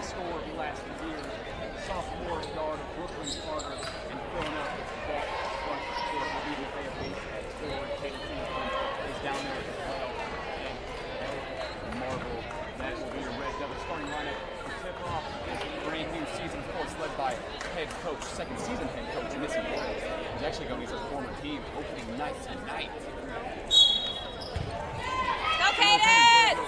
score last year. Sophomore guard Brooklyn Carter and filling up that front court, even if they have base forward. Tatum is down there as well. And Marvel, that will be your Red Devils starting lineup for tip-off this brand new season, of course, led by head coach, second season head coach, Missy Morris, who's actually going to be his former team opening night tonight. Go, Kaden!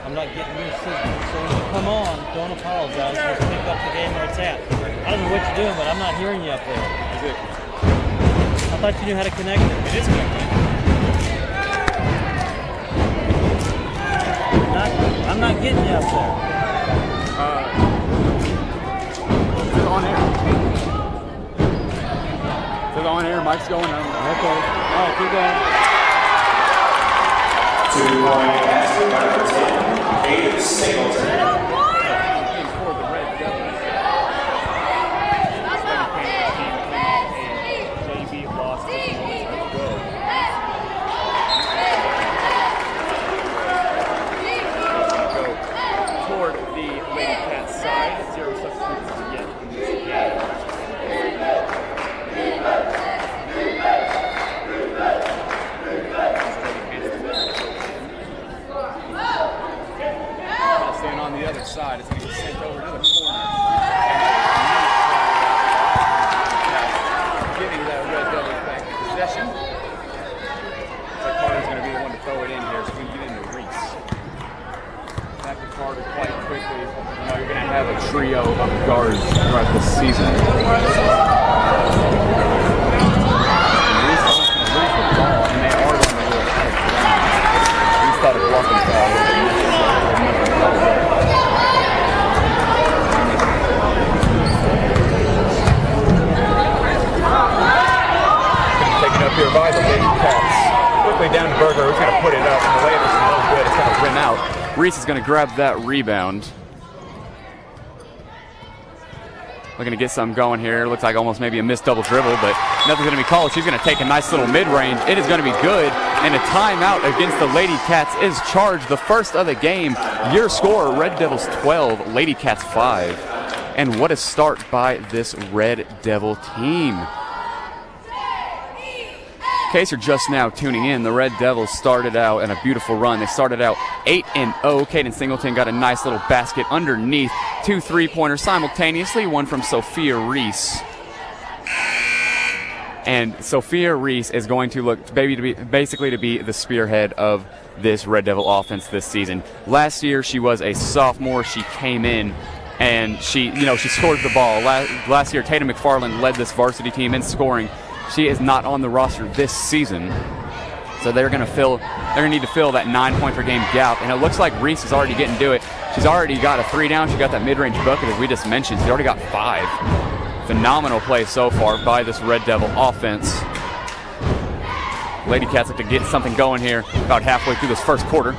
I'm not getting your signal. So when you come on, don't apologize. Just pick up the game where it's at. I don't know what you're doing, but I'm not hearing you up there. Is it? I thought you knew how to connect it. It is connected. I'm not getting you up there. It's on air. It's on air. Mike's going on. Okay. All right, keep going. 2-point basket by 10, David Singleton. For the Red Devils. JV lost go toward the Lady Cats side. 0 substitutes yet in this game. Staying on the other side, it's going to get sent over to the corner. Getting that Red Devils back in possession. Looks like Carter's going to be the one to throw it in here, so we can get into Reese. Back to Carter quite quickly. You know, you're going to have a trio of guards throughout the season. Reese is going to lose the ball, and they are going to lose it. Reese thought a blocking foul. Up here by the Lady Cats. Quickly down to Berger, who's going to put it up. And the way it's no good, it's going to rim out. Reese is going to grab that rebound. Looking to get something going here. Looks like almost maybe a missed double dribble, but nothing's going to be called. She's going to take a nice little mid-range. It is going to be good. And a timeout against the Lady Cats is charged. The first of the game. Your score, Red Devils 12, Lady Cats 5. And what a start by this Red Devil team. In case you're just now tuning in, the Red Devils started out in a beautiful run. They started out 8-0. Caden Singleton got a nice little basket underneath. 2 3-pointers simultaneously, one from Sophia Reese. And Sophia Reese is going to look basically to be the spearhead of this Red Devil offense this season. Last year, she was a sophomore. She came in and she scored the ball. Last year, Tatum McFarland led this varsity team in scoring. She is not on the roster this season, so they're going to need to fill that 9-point per game gap. And it looks like Reese is already getting to it. She's already got a 3 down. She got that mid-range bucket, as we just mentioned. She's already got 5. Phenomenal play so far by this Red Devil offense. Lady Cats look to get something going here about halfway through this first quarter.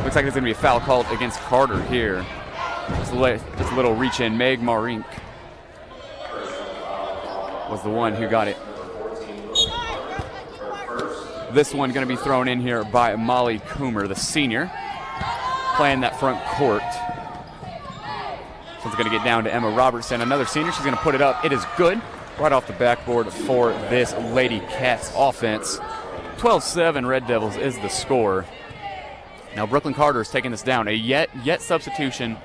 Looks like there's going to be a foul called against Carter here. Just a little reach in. Meg Marink was the one who got it. This one going to be thrown in here by Molly Coomer, the senior, playing that front court. It's going to get down to Emma Robertson, another senior. She's going to put it up. It is good. Right off the backboard for this Lady Cats offense. 12-7 Red Devils is the score. Now Brooklyn Carter is taking this down. A yet substitution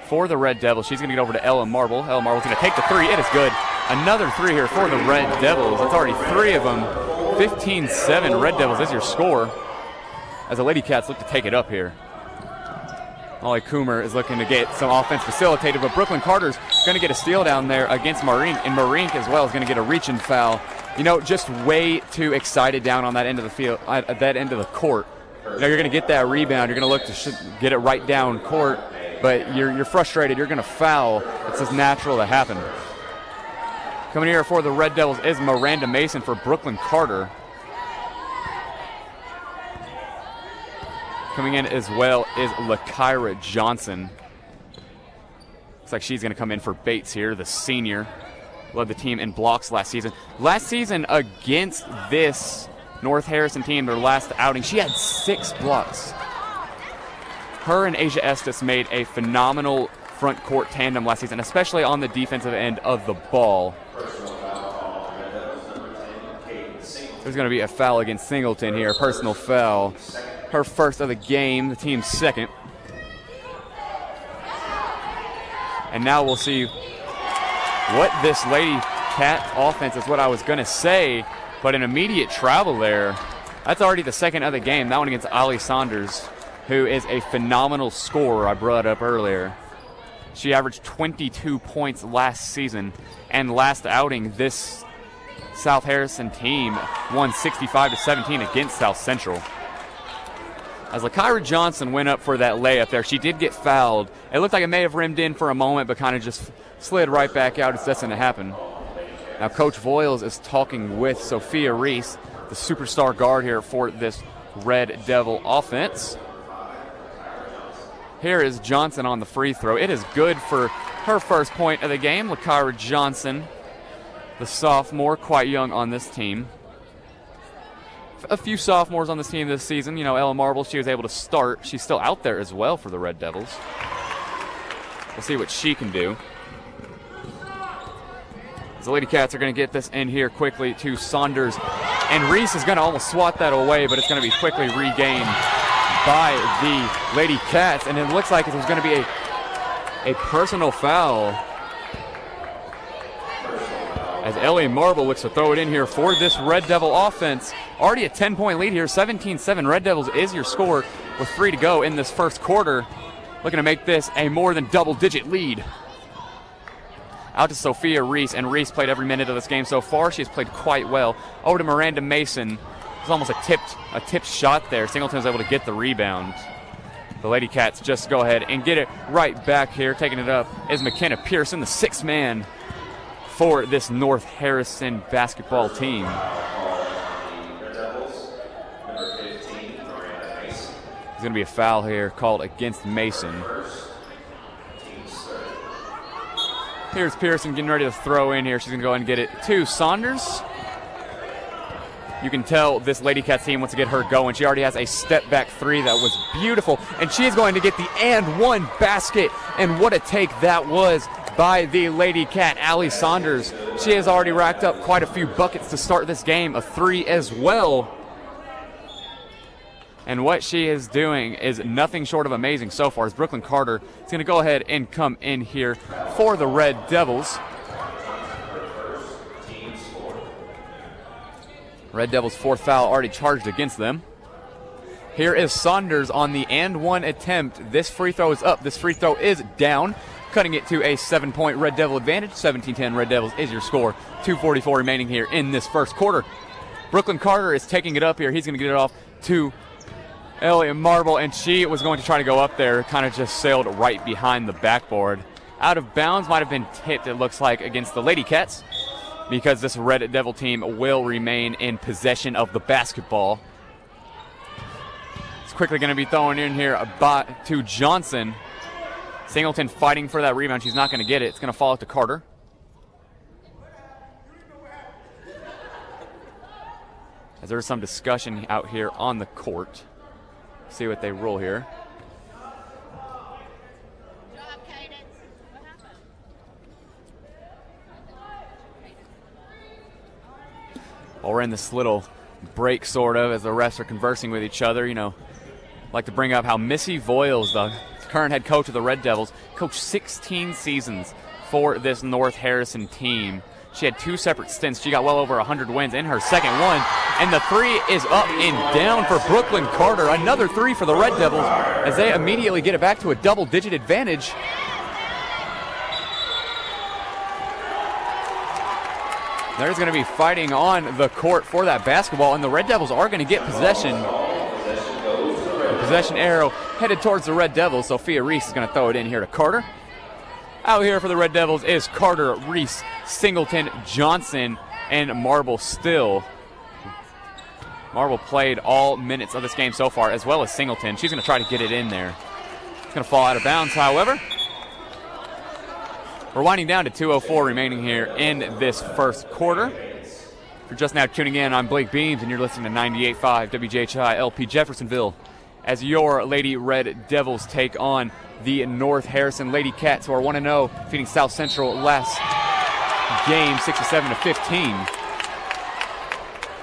for the Red Devils. She's going to get over to Ella Marble. Ella Marble's going to take the 3. It is good. Another 3 here for the Red Devils. That's already 3 of them. 15-7 Red Devils is your score as the Lady Cats look to take it up here. Molly Coomer is looking to get some offense facilitated, but Brooklyn Carter's going to get a steal down there against Marink, and Marink as well is going to get a reach-in foul. Just way too excited down on that end of the field, at that end of the court. You're going to get that rebound. You're going to look to get it right down court, but you're frustrated. You're going to foul. It's just natural to happen. Coming here for the Red Devils is Miranda Mason for Brooklyn Carter. Coming in as well is LaKyra Johnson. Looks like she's going to come in for Bates here, the senior. Led the team in blocks last season. Last season against this North Harrison team, their last outing, she had 6 blocks. Her and Asia Estes made a phenomenal front court tandem last season, especially on the defensive end of the ball. There's going to be a foul against Singleton here, personal foul. Her first of the game, the team's second. And now we'll see what this Lady Cat offense is, what I was going to say, but an immediate travel there. That's already the second of the game. That one against Ali Saunders, who is a phenomenal scorer I brought up earlier. She averaged 22 points last season, and last outing, this South Harrison team won 65-17 against South Central. As LaKyra Johnson went up for that layup there, she did get fouled. It looked like it may have rimmed in for a moment, but kind of just slid right back out. It's destined to happen. Now Coach Voiles is talking with Sophia Reese, the superstar guard here for this Red Devil offense. Here is Johnson on the free throw. It is good for her first point of the game. LaKyra Johnson, the sophomore, quite young on this team. A few sophomores on this team this season. Ella Marble, she was able to start. She's still out there as well for the Red Devils. We'll see what she can do. The Lady Cats are going to get this in here quickly to Saunders. And Reese is going to almost swat that away, but it's going to be quickly regained by the Lady Cats. And it looks like it was going to be a personal foul, as Ellie Marble looks to throw it in here for this Red Devil offense. Already a 10-point lead here, 17-7. Red Devils is your score with 3 to go in this first quarter. Looking to make this a more than double-digit lead. Out to Sophia Reese, and Reese played every minute of this game so far. She has played quite well. Over to Miranda Mason. It was almost a tipped shot there. Singleton was able to get the rebound. The Lady Cats just go ahead and get it right back here. Taking it up is McKenna Pearson, the 6th man for this North Harrison basketball team. There's going to be a foul here called against Mason. Here's Pearson getting ready to throw in here. She's going to go ahead and get it to Saunders. You can tell this Lady Cats team wants to get her going. She already has a step back three that was beautiful, and she is going to get the and one basket. And what a take that was by the Lady Cat, Allie Saunders. She has already racked up quite a few buckets to start this game, a three as well. And what she is doing is nothing short of amazing so far. As Brooklyn Carter is going to go ahead and come in here for the Red Devils. Red Devils' fourth foul already charged against them. Here is Saunders on the and one attempt. This free throw is up. This free throw is down, cutting it to a 7-point Red Devil advantage. 17-10 Red Devils is your score. 2:44 remaining here in this first quarter. Brooklyn Carter is taking it up here. He's going to get it off to Elliot Marble, and she was going to try to go up there, kind of just sailed right behind the backboard. Out of bounds, might have been tipped, it looks like, against the Lady Cats, because this Red Devil team will remain in possession of the basketball. It's quickly going to be thrown in here to Johnson. Singleton fighting for that rebound. She's not going to get it. It's going to fall out to Carter. As there's some discussion out here on the court. See what they rule here. Well, we're in this little break, sort of, as the refs are conversing with each other. You know, I'd like to bring up how Missy Voiles, the current head coach of the Red Devils, coached 16 seasons for this North Harrison team. She had 2 separate stints. She got well over 100 wins in her second one. And the three is up and down for Brooklyn Carter. Another three for the Red Devils as they immediately get it back to a double-digit advantage. There's going to be fighting on the court for that basketball, and the Red Devils are going to get possession. The possession arrow headed towards the Red Devils. Sophia Reese is going to throw it in here to Carter. Out here for the Red Devils is Carter, Reese, Singleton, Johnson, and Marble still. Marble played all minutes of this game so far, as well as Singleton. She's going to try to get it in there. It's going to fall out of bounds, however. We're winding down to 2:04 remaining here in this first quarter. If you're just now tuning in, I'm Blake Beams, and you're listening to 98.5 WJHI LP Jeffersonville as your Lady Red Devils take on the North Harrison Lady Cats, who are 1-0, defeating South Central last game 67-15.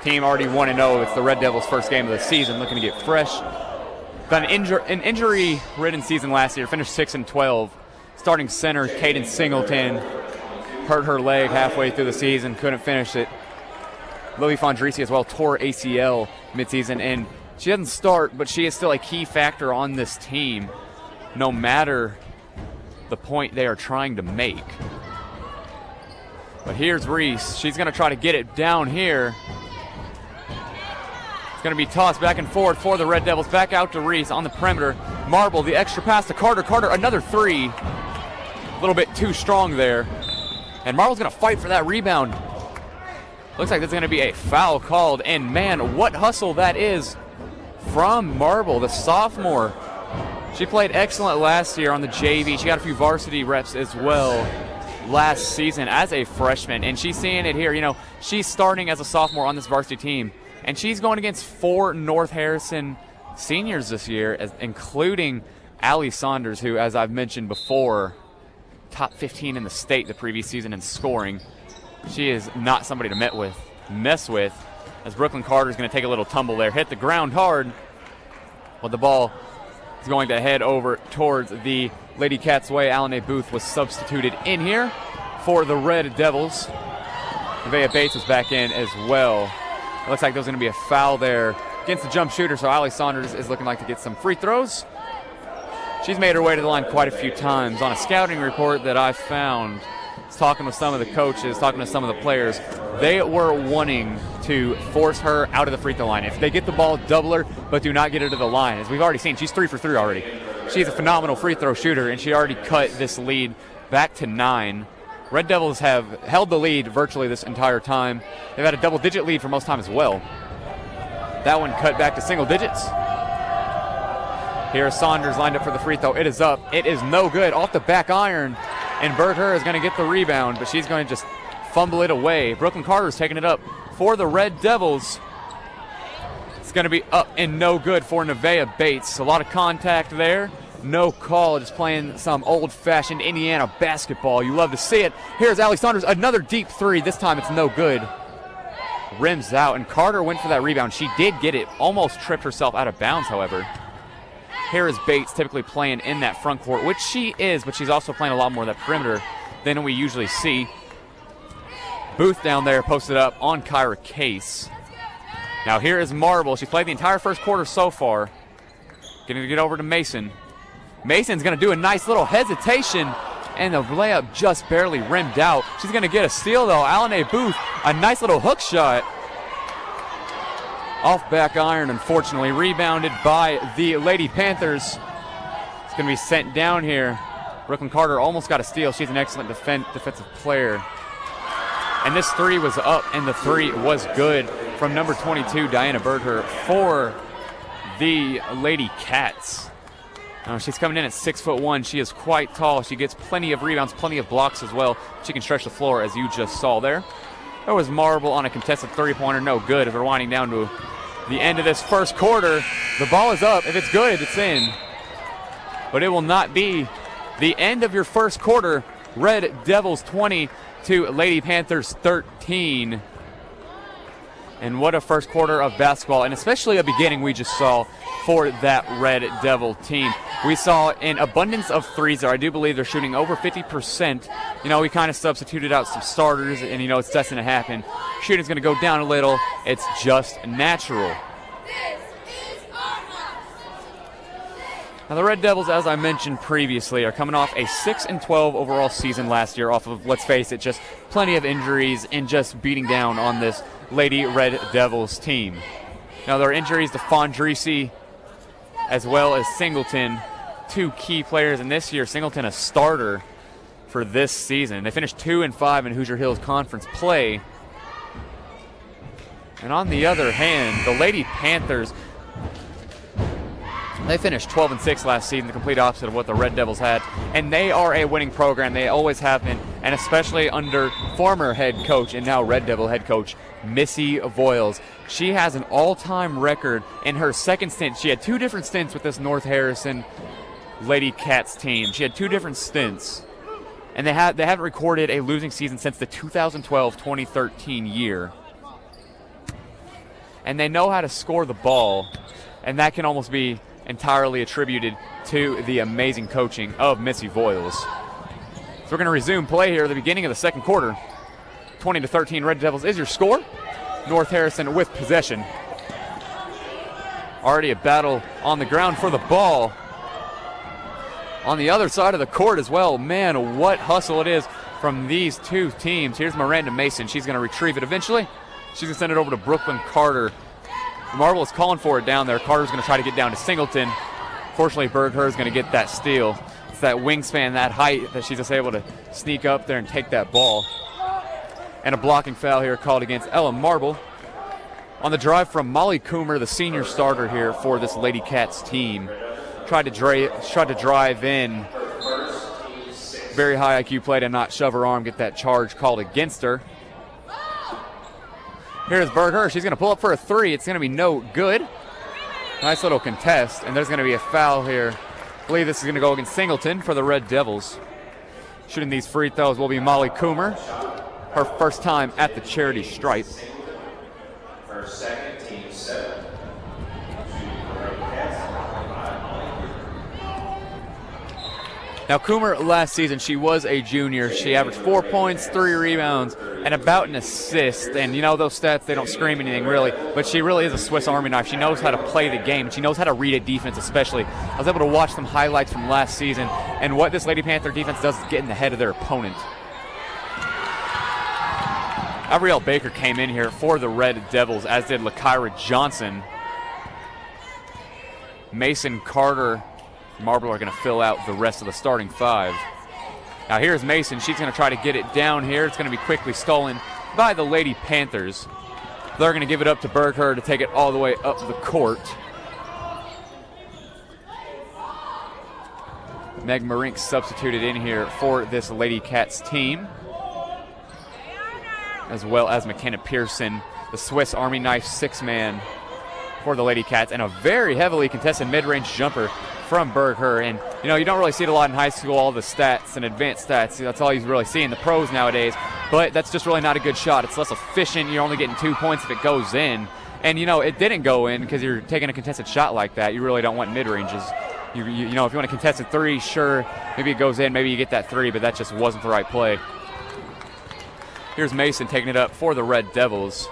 Team already 1-0. It's the Red Devils' first game of the season, looking to get fresh. Got an injury-ridden season last year, finished 6-12. Starting center, Caden Singleton, hurt her leg halfway through the season, couldn't finish it. Lily Fondrisi as well tore ACL midseason, and she doesn't start, but she is still a key factor on this team, no matter the point they are trying to make. But here's Reese. She's going to try to get it down here. It's going to be tossed back and forth for the Red Devils. Back out to Reese on the perimeter. Marble, the extra pass to Carter. Carter, another three. A little bit too strong there. And Marble's going to fight for that rebound. Looks like there's going to be a foul called. And man, what hustle that is from Marble, the sophomore. She played excellent last year on the JV. She got a few varsity reps as well last season as a freshman. And she's seeing it here. You know, she's starting as a sophomore on this varsity team. And she's going against 4 North Harrison seniors this year, including Allie Saunders, who, as I've mentioned before, top 15 in the state the previous season in scoring. She is not somebody to mess with, as Brooklyn Carter is going to take a little tumble there, hit the ground hard, but the ball is going to head over towards the Lady Cats' way. Alan A. Booth was substituted in here for the Red Devils. Nevaeh Bates was back in as well. It looks like there's going to be a foul there against the jump shooter, so Allie Saunders is looking like to get some free throws. She's made her way to the line quite a few times. On a scouting report that I found, talking with some of the coaches, talking to some of the players, they were wanting to force her out of the free throw line. If they get the ball, double her, but do not get her to the line. As we've already seen, she's 3 for 3 already. She's a phenomenal free throw shooter, and she already cut this lead back to 9. Red Devils have held the lead virtually this entire time. They've had a double-digit lead for most time as well. That one cut back to single digits. Here's Saunders lined up for the free throw. It is up. It is no good. Off the back iron. And Berger is going to get the rebound, but she's going to just fumble it away. Brooklyn Carter is taking it up for the Red Devils. It's going to be up and no good for Nevaeh Bates. A lot of contact there. No call, just playing some old-fashioned Indiana basketball. You love to see it. Here's Allie Saunders, another deep three. This time it's no good. Rims out, and Carter went for that rebound. She did get it, almost tripped herself out of bounds, however. Here is Bates typically playing in that front court, which she is, but she's also playing a lot more of that perimeter than we usually see. Booth down there posted up on Kyra Case. Now here is Marble. She's played the entire first quarter so far. Going to get over to Mason. Mason's going to do a nice little hesitation, and the layup just barely rimmed out. She's going to get a steal, though. Alanae Booth, a nice little hook shot. Off back iron, unfortunately. Rebounded by the Lady Panthers. It's going to be sent down here. Brooklyn Carter almost got a steal. She's an excellent defensive player. And this three was up, and the three was good from number 22, Diana Berger, for the Lady Cats. She's coming in at 6'1". She is quite tall. She gets plenty of rebounds, plenty of blocks as well. She can stretch the floor, as you just saw there. There was Marble on a contested three-pointer. No good. If we're winding down to the end of this first quarter, the ball is up. If it's good, it's in. But it will not be the end of your first quarter. Red Devils 20 to Lady Panthers 13. And what a first quarter of basketball, and especially a beginning we just saw for that Red Devil team. We saw an abundance of threes there. I do believe they're shooting over 50%. You know, we kind of substituted out some starters, and, you know, it's destined to happen. Shooting's going to go down a little. It's just natural. Now, the Red Devils, as I mentioned previously, are coming off a 6-12 overall season last year off of, let's face it, just plenty of injuries and just beating down on this Lady Red Devils team. Now, there are injuries to Fondrisi as well as Singleton, two key players, and this year Singleton a starter for this season. They finished 2-5 in Hoosier Hills Conference play. And on the other hand, the Lady Panthers, they finished 12-6 last season, the complete opposite of what the Red Devils had. And they are a winning program. They always have been, and especially under former head coach and now Red Devil head coach Missy Voiles. She has an all-time record in her second stint. She had two different stints with this North Harrison Lady Cats team. She had two different stints. And they haven't recorded a losing season since the 2012-2013 year. And they know how to score the ball, and that can almost be entirely attributed to the amazing coaching of Missy Voiles. So we're going to resume play here at the beginning of the second quarter. 20-13 Red Devils is your score. North Harrison with possession. Already a battle on the ground for the ball. On the other side of the court as well. Man, what hustle it is from these two teams. Here's Miranda Mason. She's going to retrieve it eventually. She's going to send it over to Brooklyn Carter. Marble is calling for it down there. Carter's going to try to get down to Singleton. Fortunately, Bergher is going to get that steal. It's that wingspan, that height, that she's just able to sneak up there and take that ball. And a blocking foul here called against Ella Marble. On the drive from Molly Coomer, the senior starter here for this Lady Cats team. Tried to drive in. Very high IQ play to not shove her arm, get that charge called against her. Here's Bergher. She's going to pull up for a three. It's going to be no good. Nice little contest, and there's going to be a foul here. I believe this is going to go against Singleton for the Red Devils. Shooting these free throws will be Molly Coomer. Her first time at the charity stripe. Her second, team 7. Now, Coomer last season, she was a junior. She averaged 4 points, 3 rebounds, and about an assist. And, you know, those stats, they don't scream anything, really. But she really is a Swiss Army knife. She knows how to play the game. She knows how to read a defense, especially. I was able to watch some highlights from last season. And what this Lady Panther defense does is get in the head of their opponent. Abrielle Baker came in here for the Red Devils, as did LaKyra Johnson. Mason Carter, Marble are going to fill out the rest of the starting five. Now here's Mason. She's going to try to get it down here. It's going to be quickly stolen by the Lady Panthers. They're going to give it up to Bergher to take it all the way up the court. Meg Marink substituted in here for this Lady Cats team, as well as McKenna Pearson, the Swiss Army knife 6-man for the Lady Cats, and a very heavily contested mid-range jumper from Bergher. And, you know, you don't really see it a lot in high school, all the stats and advanced stats. That's all you really see in the pros nowadays. But that's just really not a good shot. It's less efficient. You're only getting 2 points if it goes in. And, you know, it didn't go in because you're taking a contested shot like that. You really don't want mid-ranges. You know, if you want a contested 3, sure, maybe it goes in, maybe you get that 3, but that just wasn't the right play. Here's Mason taking it up for the Red Devils.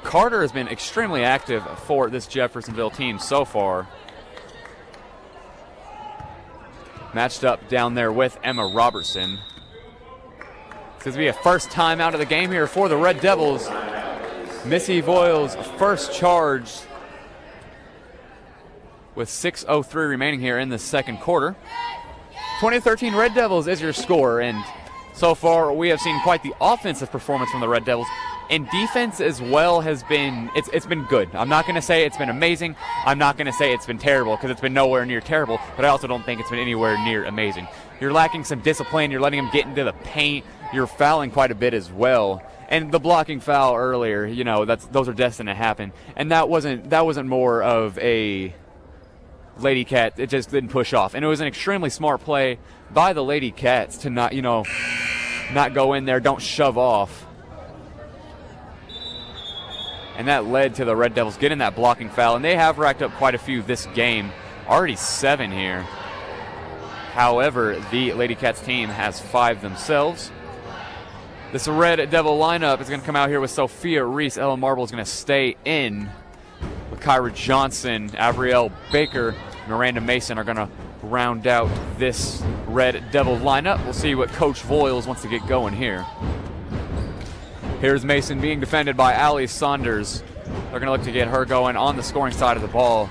Carter has been extremely active for this Jeffersonville team so far. Matched up down there with Emma Robertson. It's going to be a first time out of the game here for the Red Devils. Missy Voiles first charge with 6:03 remaining here in the second quarter. 2013 Red Devils is your score, and so far we have seen quite the offensive performance from the Red Devils. And defense as well has been, it's been good. I'm not going to say it's been amazing. I'm not going to say it's been terrible because it's been nowhere near terrible, but I also don't think it's been anywhere near amazing. You're lacking some discipline. You're letting them get into the paint. You're fouling quite a bit as well. And the blocking foul earlier, you know, those are destined to happen. And that wasn't more of a Lady Cat. It just didn't push off. And it was an extremely smart play by the Lady Cats to not go in there, don't shove off. And that led to the Red Devils getting that blocking foul. And they have racked up quite a few this game. Already 7 here. However, the Lady Cats team has 5 themselves. This Red Devil lineup is going to come out here with Sophia Reese. Ella Marble is going to stay in. With Kyra Johnson, Avriel Baker, Miranda Mason are going to round out this Red Devil lineup. We'll see what Coach Voiles wants to get going here. Here's Mason being defended by Allie Saunders. They're going to look to get her going on the scoring side of the ball.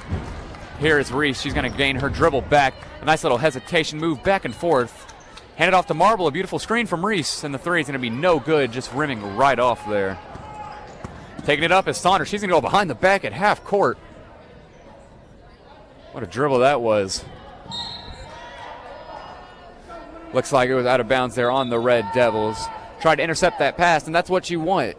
Here is Reese. She's going to gain her dribble back. A nice little hesitation move back and forth. Hand it off to Marble. A beautiful screen from Reese. And the 3 is going to be no good, just rimming right off there. Taking it up is Saunders. She's going to go behind the back at half court. What a dribble that was. Looks like it was out of bounds there on the Red Devils. Tried to intercept that pass, and that's what you want.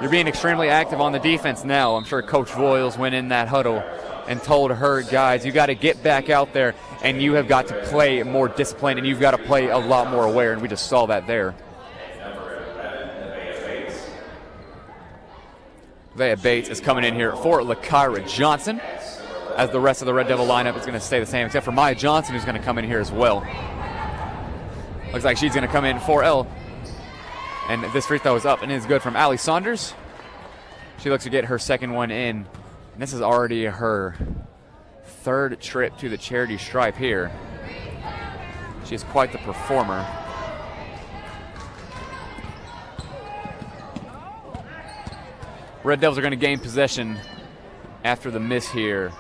You're being extremely active on the defense now. I'm sure Coach Voiles went in that huddle and told her guys, you got to get back out there, and you have got to play more disciplined, and you've got to play a lot more aware, and we just saw that there. Vea Bates is coming in here for LaKyra Johnson, as the rest of the Red Devil lineup is going to stay the same, except for Maya Johnson, who's going to come in here as well. Looks like she's going to come in for Elle. And this free throw is up and is good from Allie Saunders. She looks to get her second one in. And this is already her 3rd trip to the charity stripe here. She is quite the performer. Red Devils are going to gain possession after the miss here.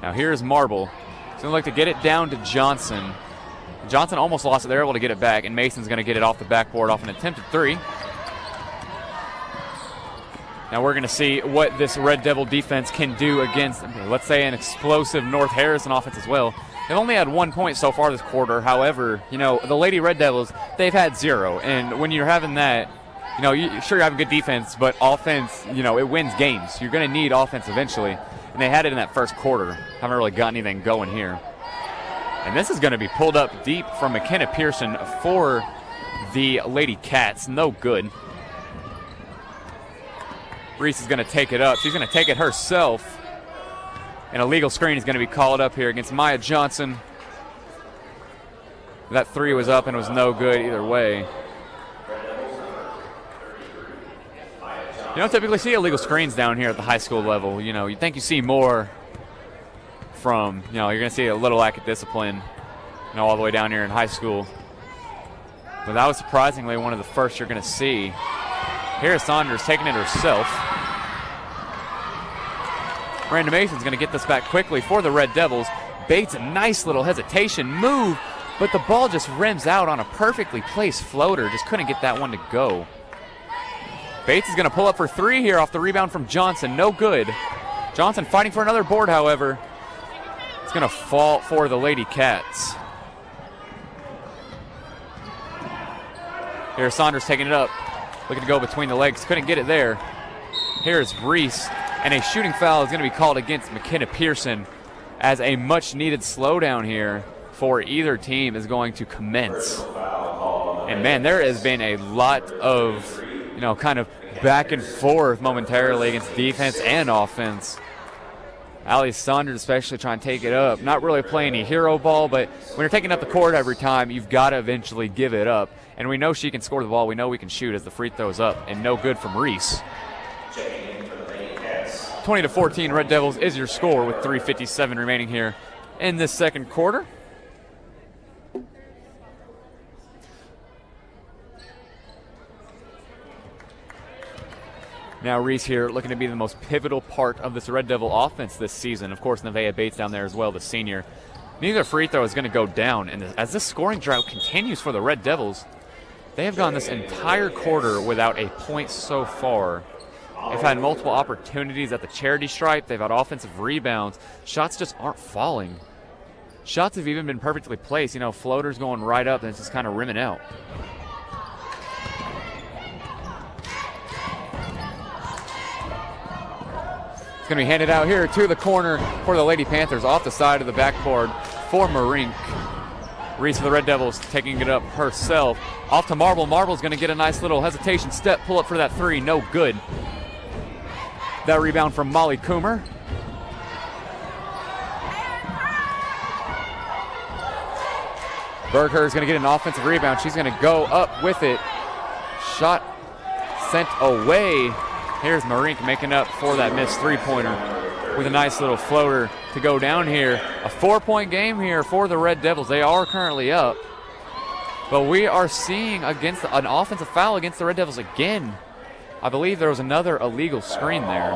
Now here's Marble. She's going to look to get it down to Johnson. Johnson almost lost it. They're able to get it back, and Mason's going to get it off the backboard off an attempted 3. Now we're going to see what this Red Devil defense can do against, let's say, an explosive North Harrison offense as well. They've only had 1 point so far this quarter. However, you know, the Lady Red Devils, they've had 0. And when you're having that, you know, sure, you're having good defense, but offense, you know, it wins games. You're going to need offense eventually. And they had it in that first quarter. Haven't really got anything going here. And this is going to be pulled up deep from McKenna Pearson for the Lady Cats. No good. Reese is going to take it up. She's going to take it herself. An illegal screen is going to be called up here against Maya Johnson. That 3 was up and was no good either way. You don't typically see illegal screens down here at the high school level. You know, you think you see more from, you know, you're going to see a little lack of discipline, you know, all the way down here in high school. But that was surprisingly one of the first you're going to see. Here's Saunders taking it herself. Miranda Mason's going to get this back quickly for the Red Devils. Bates, a nice little hesitation move, but the ball just rims out on a perfectly placed floater. Just couldn't get that one to go. Bates is going to pull up for 3 here off the rebound from Johnson. No good. Johnson fighting for another board, however. It's going to fall for the Lady Cats. Here's Saunders taking it up. Looking to go between the legs. Couldn't get it there. Here's Reese, and a shooting foul is going to be called against McKenna Pearson as a much-needed slowdown here for either team is going to commence. And, man, there has been a lot of, kind of back and forth momentarily against defense and offense. Allie Saunders especially trying to take it up. Not really playing any hero ball, but when you're taking up the court every time, you've got to eventually give it up. And we know she can score the ball. We know we can shoot as the free throw's up, and no good from Reese. 20-14, Red Devils is your score with 3:57 remaining here in this second quarter. Now Reese here looking to be the most pivotal part of this Red Devil offense this season. Of course, Nevaeh Bates down there as well, the senior. Neither free throw is going to go down. And as this scoring drought continues for the Red Devils, they have gone this entire quarter without a point so far. They've had multiple opportunities at the charity stripe. They've had offensive rebounds. Shots just aren't falling. Shots have even been perfectly placed. Floaters going right up and it's just kind of rimming out. It's going to be handed out here to the corner for the Lady Panthers off the side of the backboard for Marink. Reese for the Red Devils taking it up herself. Off to Marble. Marble's going to get a nice little hesitation step, pull up for that three. No good. That rebound from Molly Coomer. Berger is going to get an offensive rebound. She's going to go up with it. Shot sent away. Here's Marink making up for that missed three-pointer with a nice little floater to go down here. A 4-point game here for the Red Devils. They are currently up. But we are seeing against an offensive foul against the Red Devils again. I believe there was another illegal screen there.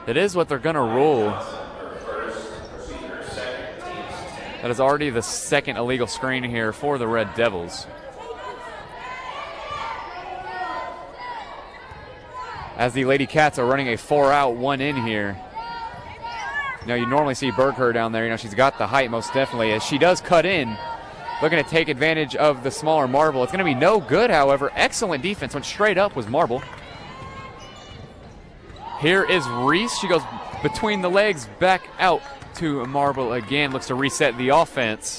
That is what they're going to rule. That is already the second illegal screen here for the Red Devils. As the Lady Cats are running a 4-out, 1-in here. You normally see Berger down there. She's got the height most definitely. As she does cut in, looking to take advantage of the smaller Marble. It's going to be no good, however. Excellent defense. Went straight up was Marble. Here is Reese. She goes between the legs, back out to Marble again. Looks to reset the offense.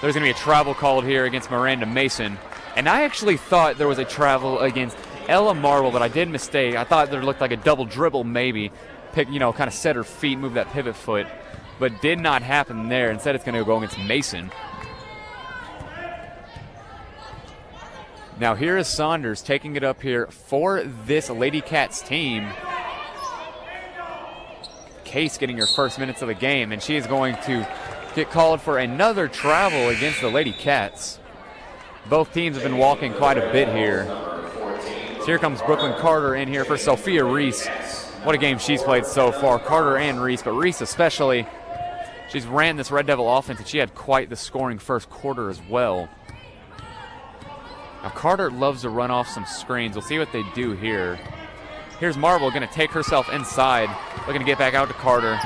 There's going to be a travel called here against Miranda Mason. And I actually thought there was a travel against Ella Marble, but I did mistake. I thought there looked like a double dribble maybe. Kind of set her feet, move that pivot foot. But did not happen there. Instead, it's going to go against Mason. Now here is Saunders taking it up here for this Lady Cats team. Case getting her first minutes of the game, and she is going to get called for another travel against the Lady Cats. Both teams have been walking quite a bit here. So here comes Brooklyn Carter in here for Sophia Reese. What a game she's played so far, Carter and Reese, but Reese especially. She's ran this Red Devil offense, and she had quite the scoring first quarter as well. Now Carter loves to run off some screens. We'll see what they do here. Here's Marble going to take herself inside, looking to get back out to Carter.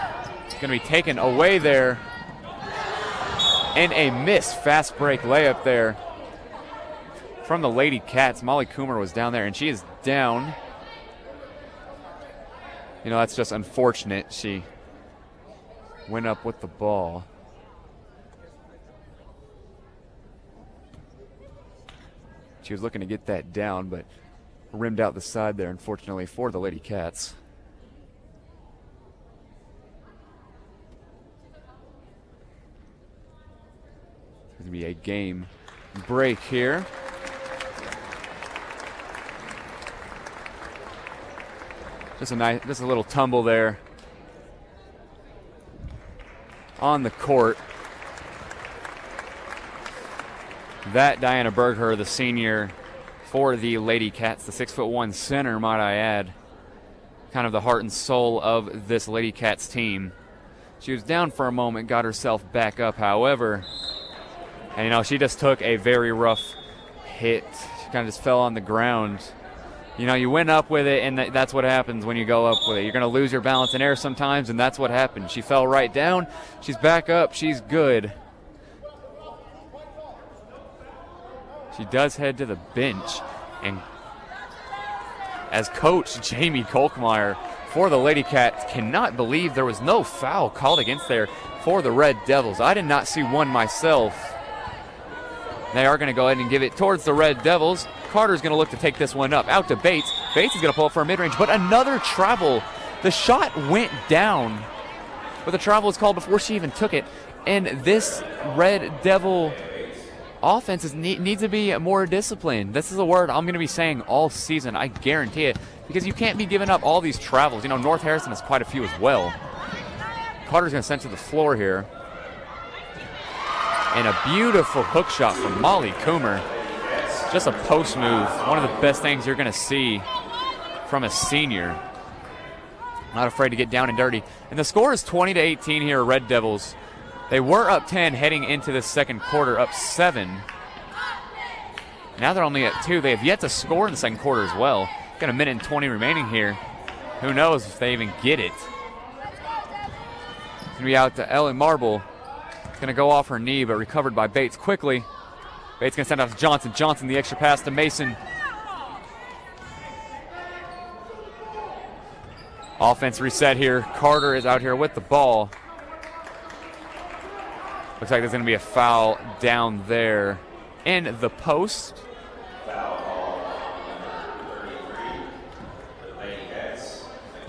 It's going to be taken away there. And a missed fast break layup there from the Lady Cats. Molly Coomer was down there, and she is down. That's just unfortunate. She went up with the ball. She was looking to get that down, but rimmed out the side there, unfortunately, for the Lady Cats. There's going to be a game break here. Just a little tumble there on the court. That Diana Berger, the senior for the Lady Cats, the 6'1" center, might I add. Kind of the heart and soul of this Lady Cats team. She was down for a moment, got herself back up, however. And, she just took a very rough hit. She kind of just fell on the ground. You went up with it, and that's what happens when you go up with it. You're going to lose your balance in air sometimes, and that's what happened. She fell right down. She's back up. She's good. She does head to the bench, and as Coach Jamie Kolkmeyer for the Lady Cats cannot believe there was no foul called against there for the Red Devils. I did not see one myself. They are going to go ahead and give it towards the Red Devils. Carter's going to look to take this one up. Out to Bates. Bates is going to pull up for a mid-range, but another travel. The shot went down, but the travel was called before she even took it. And this Red Devil offense needs to be more disciplined. This is a word I'm going to be saying all season, I guarantee it, because you can't be giving up all these travels. You know, North Harrison has quite a few as well. Carter's going to send to the floor here. And a beautiful hook shot from Molly Coomer. Just a post move. One of the best things you're going to see from a senior. Not afraid to get down and dirty. And the score is 20-18 here, Red Devils. They were up 10 heading into the second quarter, up 7. Now they're only at 2. They have yet to score in the second quarter as well. Got a minute and 20 remaining here. Who knows if they even get it. It's going to be out to Ellen Marble. It's going to go off her knee, but recovered by Bates quickly. Bates going to send out to Johnson. Johnson, the extra pass to Mason. Offense reset here. Carter is out here with the ball. Looks like there's going to be a foul down there in the post.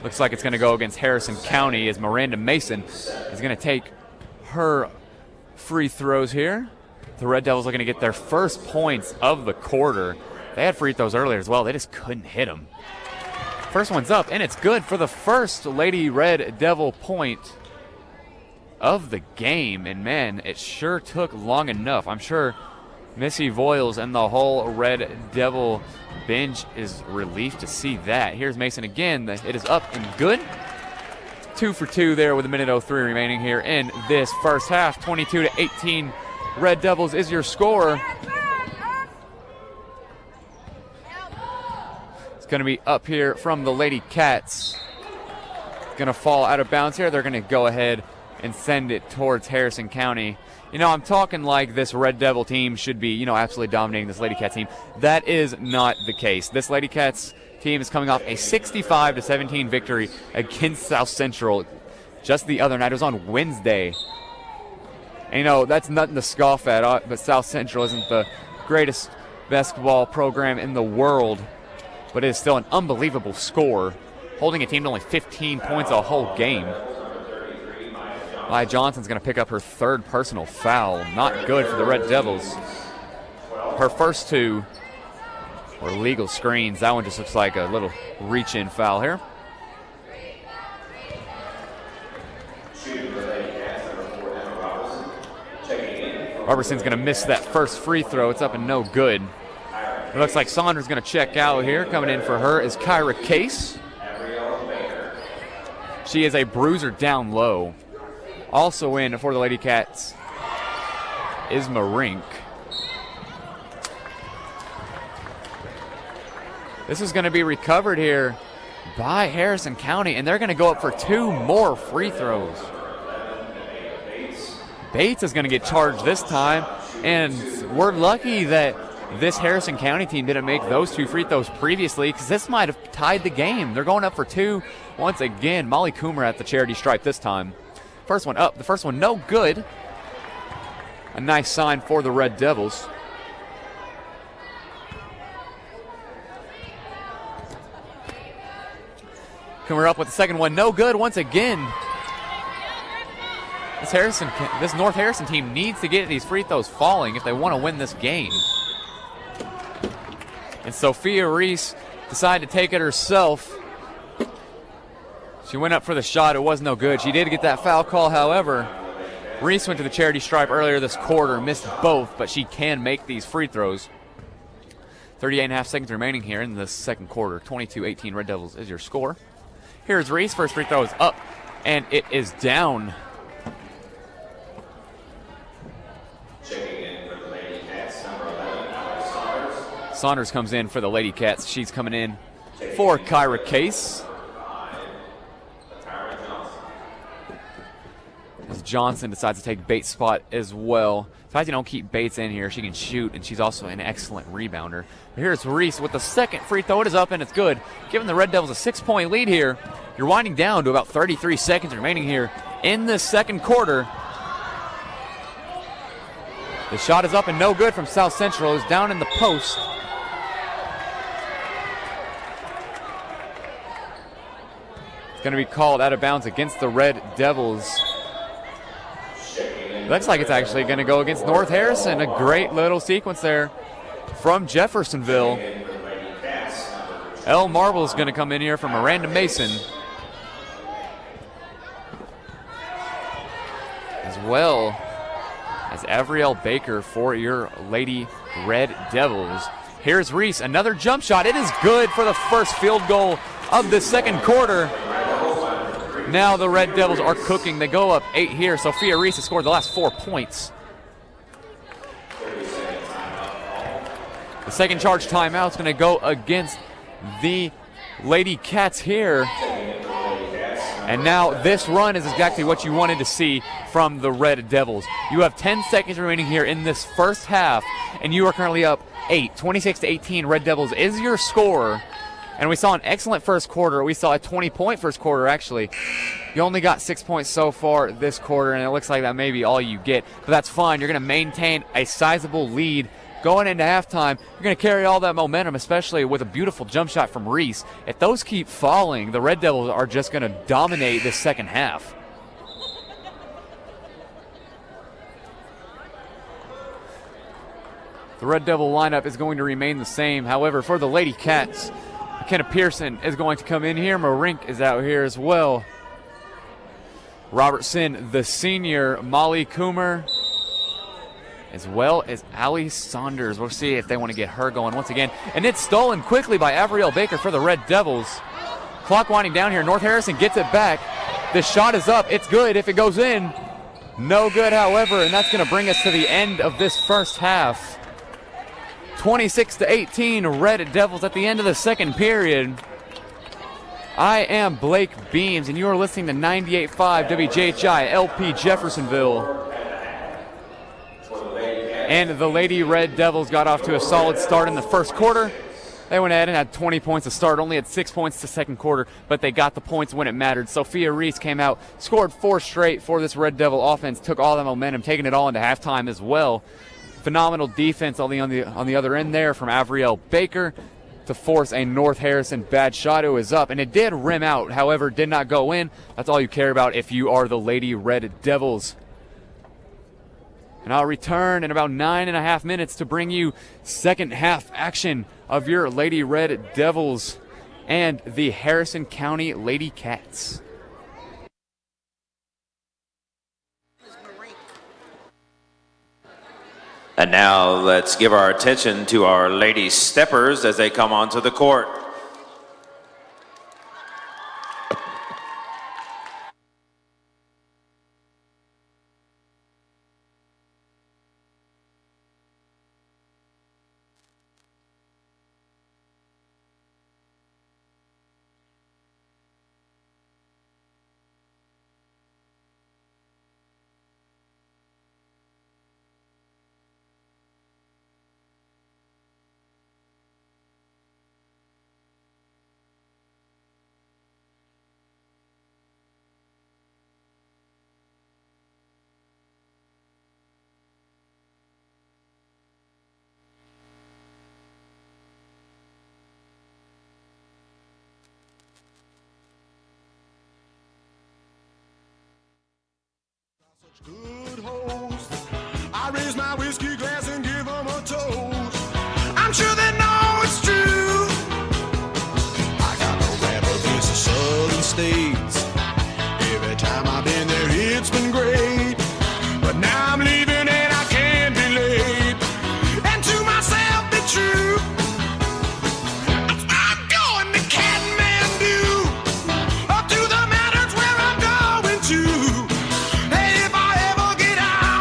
Looks like it's going to go against Harrison County as Miranda Mason is going to take her free throws here. The Red Devils are going to get their first points of the quarter. They had free throws earlier as well. They just couldn't hit them. First one's up, and it's good for the first Lady Red Devil point of the game. And, man, it sure took long enough. I'm sure Missy Voiles and the whole Red Devil bench is relieved to see that. Here's Mason again. It is up and good. 2 for 2 there with a minute 03 remaining here in this first half. 22-18. Red Devils is your score. It's going to be up here from the Lady Cats. Going to fall out of bounds here. They're going to go ahead and send it towards Harrison County. You know, I'm talking like this Red Devil team should be, you know, absolutely dominating this Lady Cats team. That is not the case. This Lady Cats team is coming off a 65-17 victory against South Central just the other night. It was on Wednesday. And, you know, that's nothing to scoff at, but South Central isn't the greatest basketball program in the world, but it is still an unbelievable score, holding a team to only 15 points a whole game. Maya Johnson's going to pick up her third personal foul. Not good for the Red Devils. Her first 2 were legal screens. That one just looks like a little reach-in foul here. Robertson's going to miss that first free throw. It's up and no good. It looks like Saunders going to check out here. Coming in for her is Kyra Case. She is a bruiser down low. Also in for the Lady Cats is Marink. This is going to be recovered here by Harrison County, and they're going to go up for 2 more free throws. Bates is going to get charged this time, and we're lucky that this Harrison County team didn't make those 2 free throws previously, because this might have tied the game. They're going up for 2 once again. Molly Coomer at the charity stripe this time. First one up, the first one no good. A nice sign for the Red Devils. Coomer up with the second one, no good once again. This North Harrison team needs to get these free throws falling if they want to win this game. And Sophia Reese decided to take it herself. She went up for the shot. It was no good. She did get that foul call, however. Reese went to the charity stripe earlier this quarter, missed both, but she can make these free throws. 38.5 seconds remaining here in the second quarter. 22-18 Red Devils is your score. Here's Reese. First free throw is up, and it is down. Saunders comes in for the Lady Cats. She's coming in for Kyra Case. As Johnson decides to take Bates' spot as well. Surprised you don't keep Bates in here. She can shoot, and she's also an excellent rebounder. But here's Reese with the second free throw. It is up, and it's good. Giving the Red Devils a 6-point lead here. You're winding down to about 33 seconds remaining here in the second quarter. The shot is up and no good from South Central. It's down in the post. It's going to be called out of bounds against the Red Devils. Looks like it's actually going to go against North Harrison. A great little sequence there from Jeffersonville. L. Marble is going to come in here from Miranda Mason. As well as Avriel Baker for your Lady Red Devils. Here's Reese, another jump shot. It is good for the first field goal of the second quarter. Now the Red Devils are cooking. They go up 8 here. Sophia Reese has scored the last 4 points. The second charge timeout is going to go against the Lady Cats here. And now this run is exactly what you wanted to see from the Red Devils. You have 10 seconds remaining here in this first half, and you are currently up 8. 26-18, Red Devils is your score. And we saw an excellent first quarter. We saw a 20-point first quarter, actually. You only got 6 points so far this quarter, and it looks like that may be all you get. But that's fine. You're going to maintain a sizable lead going into halftime. You're going to carry all that momentum, especially with a beautiful jump shot from Reese. If those keep falling, the Red Devils are just going to dominate this second half. The Red Devil lineup is going to remain the same. However, for the Lady Cats, McKenna Pearson is going to come in here. Marink is out here as well. Robertson, the senior, Molly Coomer, as well as Allie Saunders. We'll see if they want to get her going once again. And it's stolen quickly by Avriel Baker for the Red Devils. Clock winding down here. North Harrison gets it back. The shot is up. It's good if it goes in. No good, however, and that's going to bring us to the end of this first half. 26-18, Red Devils at the end of the second period. I am Blake Beams, and you are listening to 98.5 WJHI LP Jeffersonville. And the Lady Red Devils got off to a solid start in the first quarter. They went ahead and had 20 points to start, only had 6 points to second quarter, but they got the points when it mattered. Sophia Reese came out, scored 4 straight for this Red Devil offense, took all the momentum, taking it all into halftime as well. Phenomenal defense on the other end there from Avriel Baker to force a North Harrison bad shot. It was up, and it did rim out, however, did not go in. That's all you care about if you are the Lady Red Devils. And I'll return in about 9.5 minutes to bring you second half action of your Lady Red Devils and the Harrison County Lady Cats. And now let's give our attention to our Lady Steppers as they come onto the court. Good host. I raise my whiskey glass and give them a toast. I'm sure they know it's true. I got no rap against the southern states. Every time I've been there, it's been great. But now I'm leaving and I can't be late. And to myself be true. I'm going to Kathmandu, up to the mountains where I'm going to. Hey, if I ever get out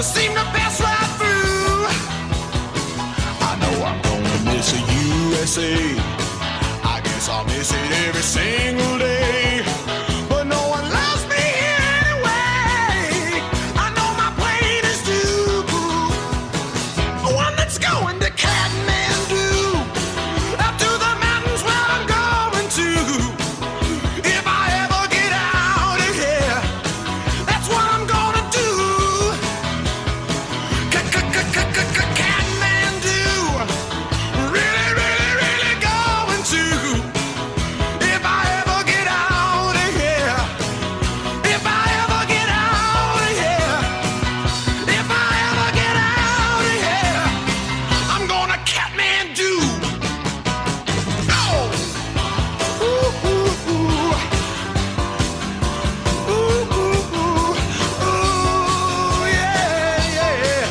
You seem to pass right through. I know I'm gonna miss a USA. I guess I'll miss it every single day. But no one loves me here anyway. I know my plane is due. One that's going to Kathmandu. Up to the mountains where I'm going to. If I ever get out of here, that's what I'm gonna do. Kathmandu. Really, really, really going to. If I ever get out of here. If I ever get out of here. If I ever get out of here. I'm gonna Kathmandu. Oh! Ooh, ooh, ooh. Ooh, ooh, ooh. Ooh, yeah, yeah.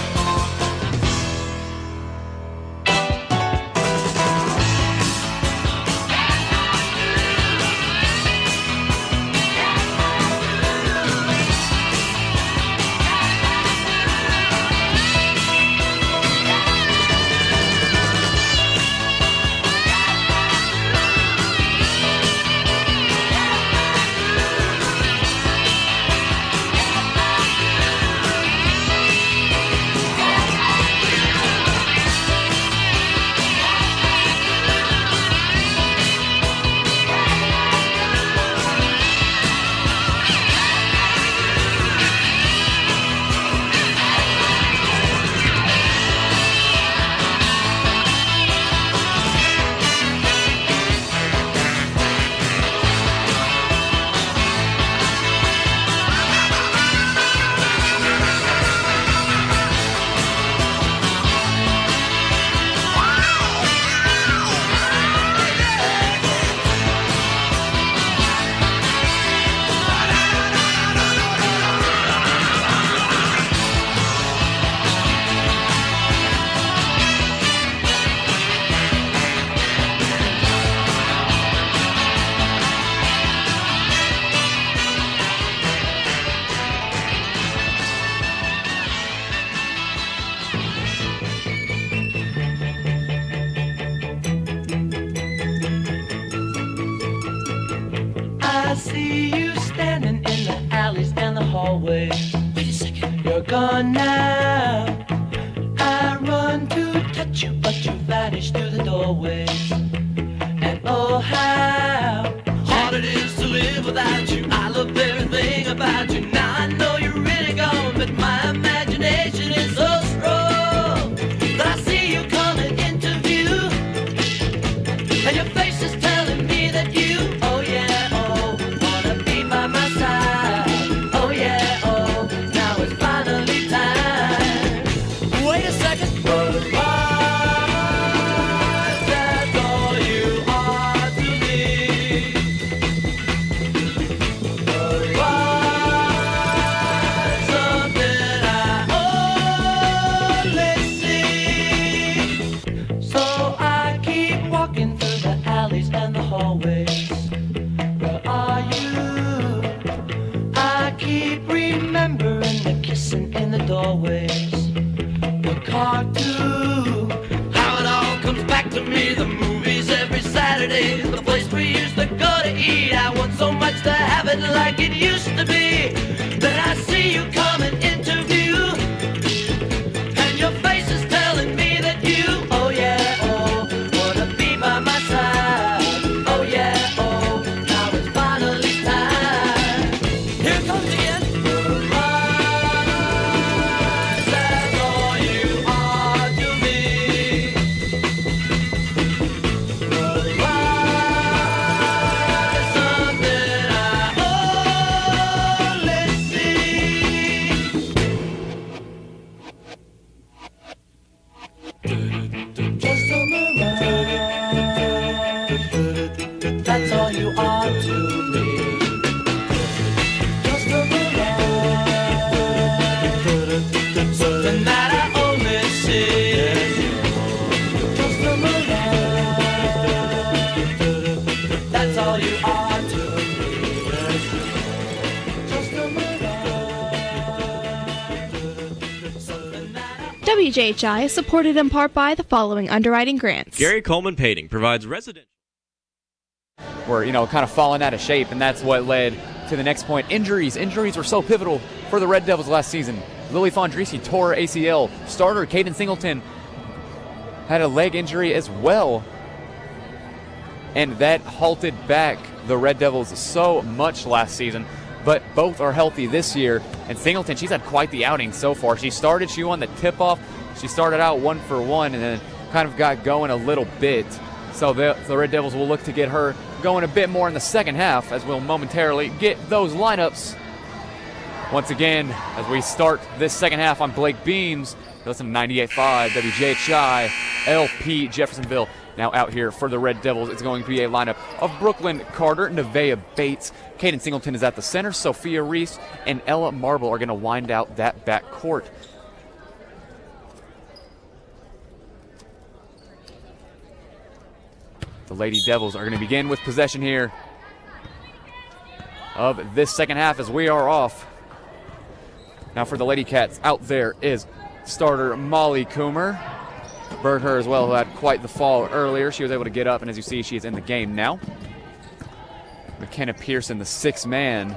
I see you standing in the alleys and the hallways. Wait a second. You're gone now. I run to touch you, but you vanish through the doorways. And oh, how hard it is to live without you. I love everything about you. Now I know you're really gone, but my imagination is so strong that I see you coming into view. And your face is telling me that you, oh yeah, oh, wanna be by my side. Oh yeah, oh, now it's finally time. Wait a second. That's all you are to me. Something I only see. So I keep walking through the alleys and the hallways. Where are you? I keep remembering the kissing in the doorways. The car too. How it all comes back to me. The movies every Saturday. The place we used to go to eat. I want so much to have it like it used to be. Then I see you coming into view. And your face is telling me that you, oh yeah, oh, wanna be by my side. Oh yeah, oh, now it's finally time. Here comes the end. That's all you are to me. Something I only WJHI is supported in part by the following underwriting grants. Gary Coleman Painting provides residential. Were, kind of falling out of shape, and that's what led to the next point. Injuries were so pivotal for the Red Devils last season. Lily Fondrisi tore her ACL. Starter Caden Singleton had a leg injury as well, and that halted back the Red Devils so much last season. But both are healthy this year, and Singleton, she's had quite the outing so far. She won the tip-off. She started out 1 for 1 and then kind of got going a little bit. So the Red Devils will look to get her going a bit more in the second half, as we'll momentarily get those lineups. Once again, as we start this second half, I'm Blake Beams. Listen to 98.5 WJHI LP Jeffersonville. Now out here for the Red Devils, it's going to be a lineup of Brooklyn Carter, Nevaeh Bates, Caden Singleton is at the center, Sophia Reese, and Ella Marble are going to wind out that back court. The Lady Devils are going to begin with possession here of this second half as we are off. Now for the Lady Cats, out there is starter Molly Coomer. Berger as well, who had quite the fall earlier. She was able to get up, and as you see, she is in the game now. McKenna Pearson, the sixth man.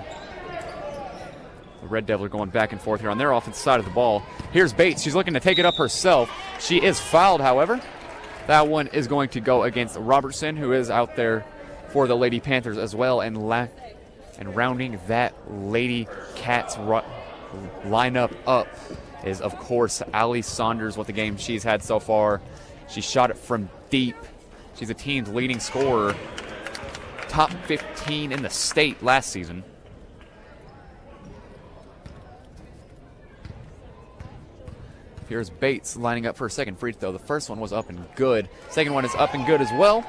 The Red Devils are going back and forth here on their offensive side of the ball. Here's Bates. She's looking to take it up herself. She is fouled, however. That one is going to go against Robertson, who is out there for the Lady Panthers as well. And rounding that Lady Cats lineup up is, of course, Allie Saunders with the game she's had so far. She shot it from deep. She's the team's leading scorer. Top 15 in the state last season. Here's Bates lining up for her second free throw. The first one was up and good. Second one is up and good as well.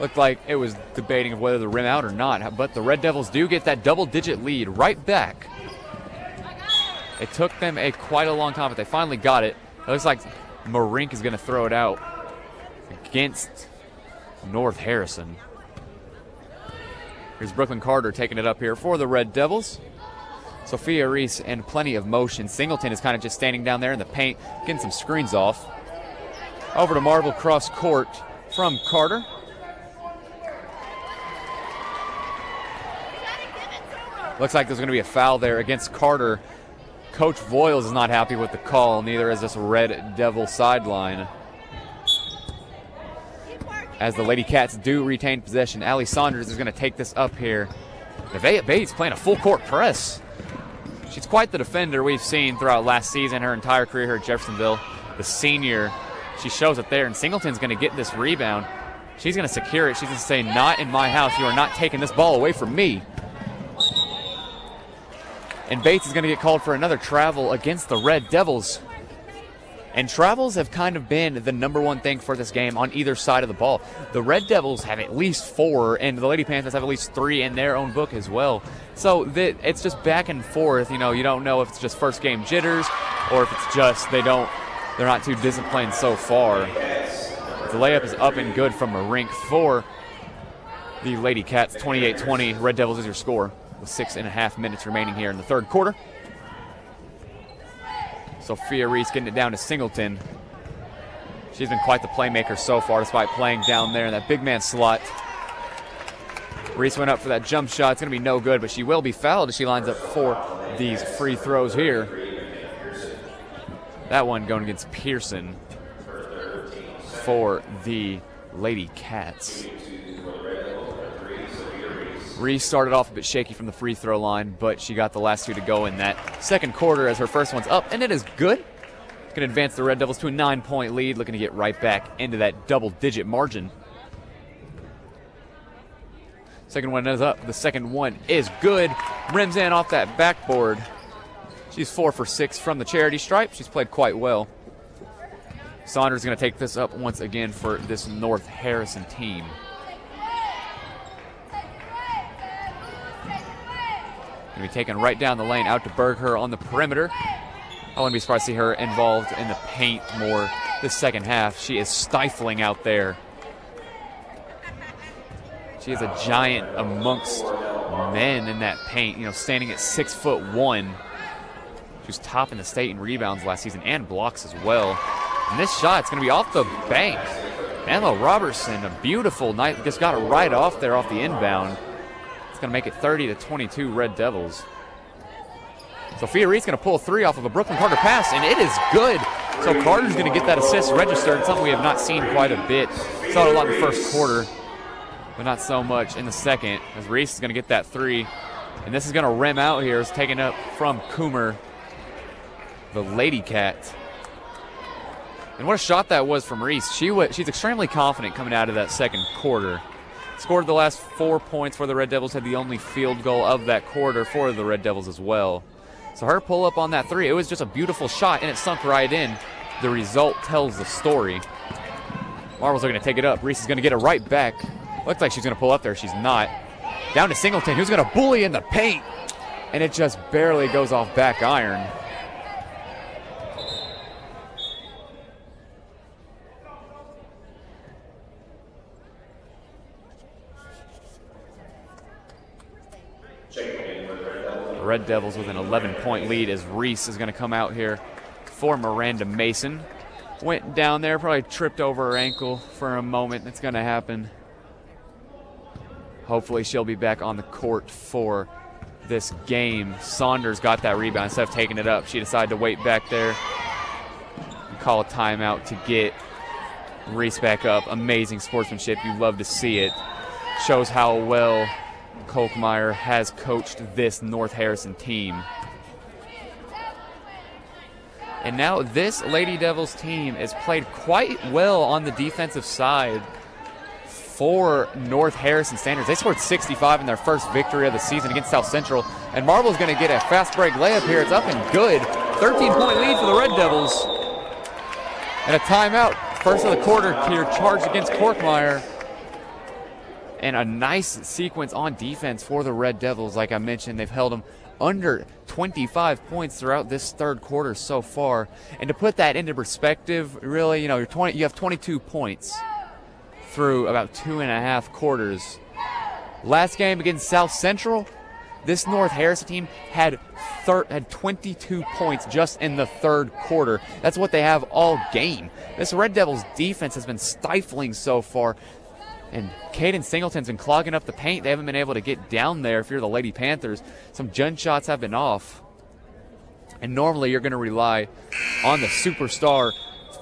Looked like it was debating of whether the rim out or not, but the Red Devils do get that double-digit lead right back. It took them quite a long time, but they finally got it. It looks like Marink is going to throw it out against North Harrison. Here's Brooklyn Carter taking it up here for the Red Devils. Sophia Reese in plenty of motion. Singleton is kind of just standing down there in the paint, getting some screens off. Over to Marble cross court from Carter. Looks like there's going to be a foul there against Carter. Coach Voiles is not happy with the call, neither is this Red Devil sideline. As the Lady Cats do retain possession, Allie Saunders is going to take this up here. Nevaeh Bates playing a full court press. She's quite the defender we've seen throughout last season, her entire career here at Jeffersonville. The senior, she shows it there, and Singleton's going to get this rebound. She's going to secure it. She's going to say, "Not in my house. You are not taking this ball away from me." And Bates is going to get called for another travel against the Red Devils. And travels have kind of been the number one thing for this game on either side of the ball. The Red Devils have at least 4, and the Lady Panthers have at least 3 in their own book as well. So it's just back and forth. You don't know if it's just first game jitters or if it's just they're not too disciplined so far. The layup is up and good from Marink for the Lady Cats. 28-20. Red Devils is your score with 6.5 minutes remaining here in the third quarter. Sophia Reese getting it down to Singleton. She's been quite the playmaker so far, despite playing down there in that big man slot. Reese went up for that jump shot. It's going to be no good, but she will be fouled as she lines up for these free throws here. That one going against Pearson for the Lady Cats. Reese started off a bit shaky from the free throw line, but she got the last 2 to go in that second quarter as her first one's up, and it is good. It's going to advance the Red Devils to a 9-point lead, looking to get right back into that double-digit margin. Second one is up. The second one is good. Rims in off that backboard. She's 4 for 6 from the charity stripe. She's played quite well. Saunders is going to take this up once again for this North Harrison team. Going to be taken right down the lane out to Berger on the perimeter. I wouldn't be surprised to see her involved in the paint more this second half. She is stifling out there. She is a giant amongst men in that paint, standing at 6'1". who's top in the state in rebounds last season and blocks as well. And this shot's going to be off the bank. Emma Robertson, a beautiful night, just got it right off there off the inbound. It's going to make it 30-22 Red Devils. Sophia Reed's going to pull a three off of a Brooklyn Carter pass, and it is good. So Carter's going to get that assist registered, something we have not seen quite a bit. Saw it a lot in the first quarter, but not so much in the second, as Reese is going to get that three. And this is going to rim out here. It's taken up from Coomer, the Lady Cat. And what a shot that was from Reese. She's extremely confident coming out of that second quarter. Scored the last 4 points for the Red Devils, had the only field goal of that quarter for the Red Devils as well. So her pull up on that three, it was just a beautiful shot, and it sunk right in. The result tells the story. Marbles are going to take it up. Reese is going to get it right back. Looks like she's going to pull up there. She's not. Down to Singleton, who's going to bully in the paint. And it just barely goes off back iron. Red Devils with an 11-point lead as Reese is going to come out here for Miranda Mason. Went down there, probably tripped over her ankle for a moment. It's going to happen. Hopefully she'll be back on the court for this game. Saunders got that rebound. Instead of taking it up, she decided to wait back there and call a timeout to get Reese back up. Amazing sportsmanship. You love to see it. Shows how well Kolkmeyer has coached this North Harrison team. And now this Lady Devils team has played quite well on the defensive side for North Harrison Standards. They scored 65 in their first victory of the season against South Central. And Marvel's going to get a fast break layup here. It's up and good. 13-point lead for the Red Devils. And a timeout, first of the quarter here, charged against Kolkmeyer. And a nice sequence on defense for the Red Devils. Like I mentioned, they've held them under 25 points throughout this third quarter so far. And to put that into perspective, really, you have 22 points through about 2.5 quarters. Last game against South Central, this North Harrison team had 22 points just in the third quarter. That's what they have all game. This Red Devils defense has been stifling so far. And Caden Singleton's been clogging up the paint. They haven't been able to get down there if you're the Lady Panthers. Some jump shots have been off. And normally you're going to rely on the superstar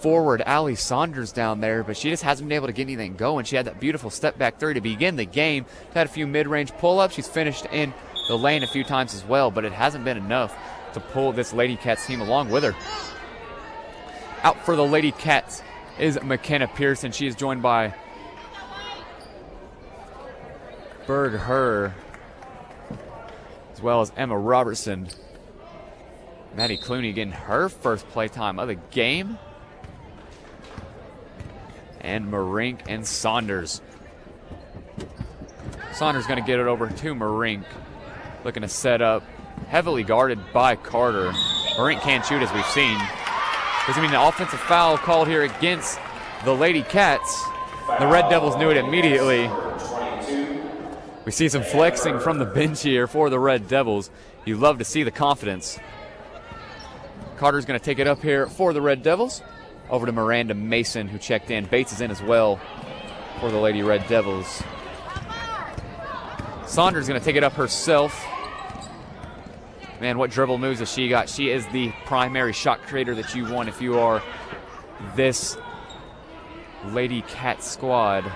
forward Allie Saunders down there, but she just hasn't been able to get anything going. She had that beautiful step back three to begin the game. She's had a few mid-range pull-ups. She's finished in the lane a few times as well, but it hasn't been enough to pull this Lady Cats team along with her. Out for the Lady Cats is McKenna Pearson. She is joined by Berg Herr, as well as Emma Robertson. Maddie Clooney getting her first playtime of the game. And Marink and Saunders. Saunders going to get it over to Marink. Looking to set up, heavily guarded by Carter. Marink can't shoot as we've seen. There's going to be an offensive foul called here against the Lady Cats. The Red Devils knew it immediately. We see some flexing from the bench here for the Red Devils. You love to see the confidence. Carter's going to take it up here for the Red Devils. Over to Miranda Mason, who checked in. Bates is in as well for the Lady Red Devils. Saunders going to take it up herself. Man, what dribble moves has she got? She is the primary shot creator that you want if you are this Lady Cat squad.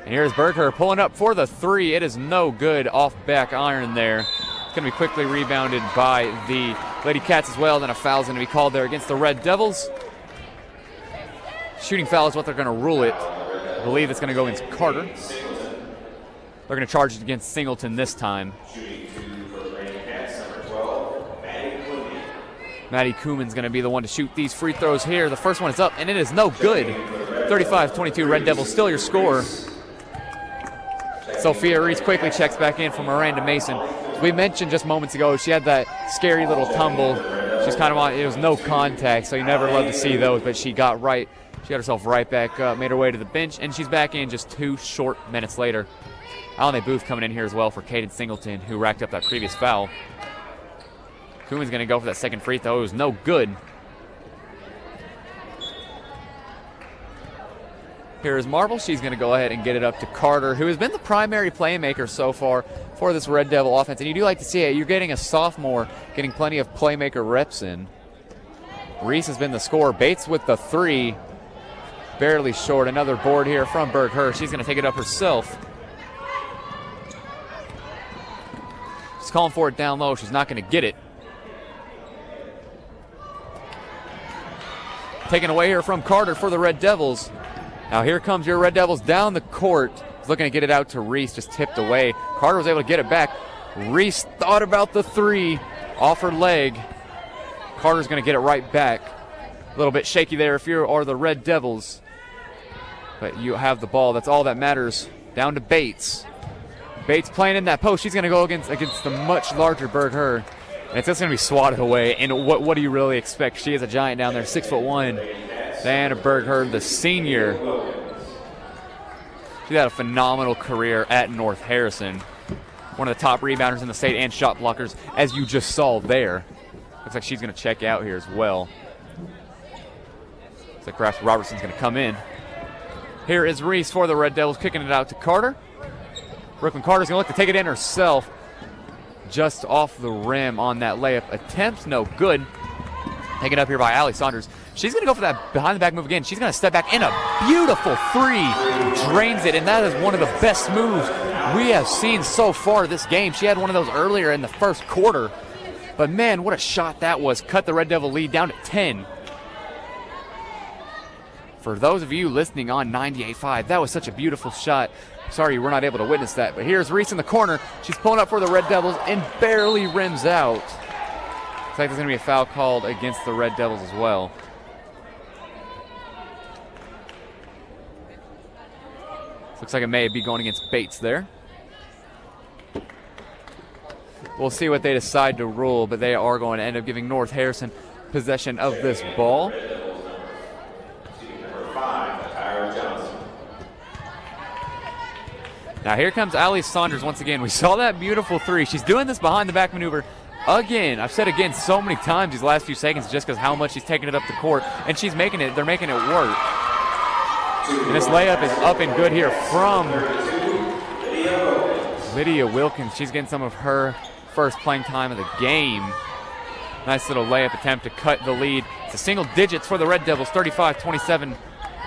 And here's Berger pulling up for the three. It is no good, off back iron there. It's going to be quickly rebounded by the Lady Cats as well. Then a foul's going to be called there against the Red Devils. Shooting foul is what they're going to rule it. I believe it's going to go against Carter. They're going to charge it against Singleton this time. Maddie Kuhlman's going to be the one to shoot these free throws here. The first one is up, and it is no good. 35-22, Red Devils still your score. Sophia Reese quickly checks back in for Miranda Mason. We mentioned just moments ago, she had that scary little tumble. She's kind of on, it was no contact, so you never love to see those, but she got herself right back up, made her way to the bench, and she's back in just 2 short minutes later. Alane Booth coming in here as well for Caden Singleton, who racked up that previous foul. Kuhn's going to go for that second free throw. It was no good. Here is Marble. She's going to go ahead and get it up to Carter, who has been the primary playmaker so far for this Red Devil offense. And you do like to see it. You're getting a sophomore getting plenty of playmaker reps in. Reese has been the scorer. Bates with the three. Barely short. Another board here from Berg-Her. She's going to take it up herself. She's calling for it down low. She's not going to get it. Taken away here from Carter for the Red Devils. Now here comes your Red Devils down the court. He's looking to get it out to Reese, just tipped away. Carter was able to get it back. Reese thought about the three, off her leg. Carter's going to get it right back. A little bit shaky there if you are the Red Devils. But you have the ball. That's all that matters. Down to Bates. Bates playing in that post. She's going to go against the much larger Berg-Her. And it's just going to be swatted away. And what do you really expect? She is a giant down there, 6'1". Diana Berg-Her, the senior. She's had a phenomenal career at North Harrison. One of the top rebounders in the state and shot blockers, as you just saw there. Looks like she's going to check out here as well. Looks like perhaps Robertson's going to come in. Here is Reese for the Red Devils, kicking it out to Carter. Brooklyn Carter's going to look to take it in herself. Just off the rim on that layup attempt. No good. Taken up here by Allie Saunders. She's going to go for that behind-the-back move again. She's going to step back in a beautiful three. Drains it, and that is one of the best moves we have seen so far this game. She had one of those earlier in the first quarter. But, man, what a shot that was. Cut the Red Devil lead down to 10. For those of you listening on 98.5, that was such a beautiful shot. Sorry you were not able to witness that. But here's Reese in the corner. She's pulling up for the Red Devils and barely rims out. Looks like there's going to be a foul called against the Red Devils as well. Looks like it may be going against Bates there. We'll see what they decide to rule, but they are going to end up giving North Harrison possession of this ball. Now here comes Allie Saunders once again. We saw that beautiful three. She's doing this behind the back maneuver again. I've said again so many times these last few seconds just because how much she's taking it up the court, and she's making it. They're making it work. And this layup is up and good here from Lydia Wilkins. She's getting some of her first playing time of the game. Nice little layup attempt to cut the lead. It's a single digits for the Red Devils, 35-27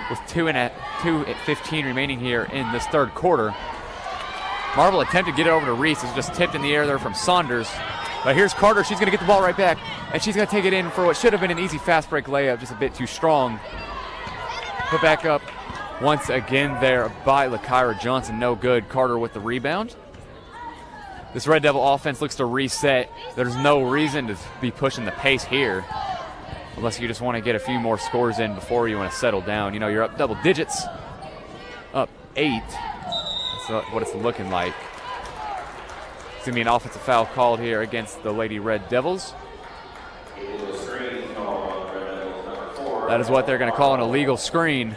with 2:15 remaining here in this third quarter. Marble attempted to get it over to Reese. It was just tipped in the air there from Saunders. But here's Carter. She's going to get the ball right back, and she's going to take it in for what should have been an easy fast break layup, just a bit too strong. Put back up once again there by LaKyra Johnson. No good. Carter with the rebound. This Red Devil offense looks to reset. There's no reason to be pushing the pace here unless you just want to get a few more scores in before you want to settle down. You know, you're up double digits, up 8. That's what it's looking like. It's going to be an offensive foul called here against the Lady Red Devils. That is what they're going to call an illegal screen.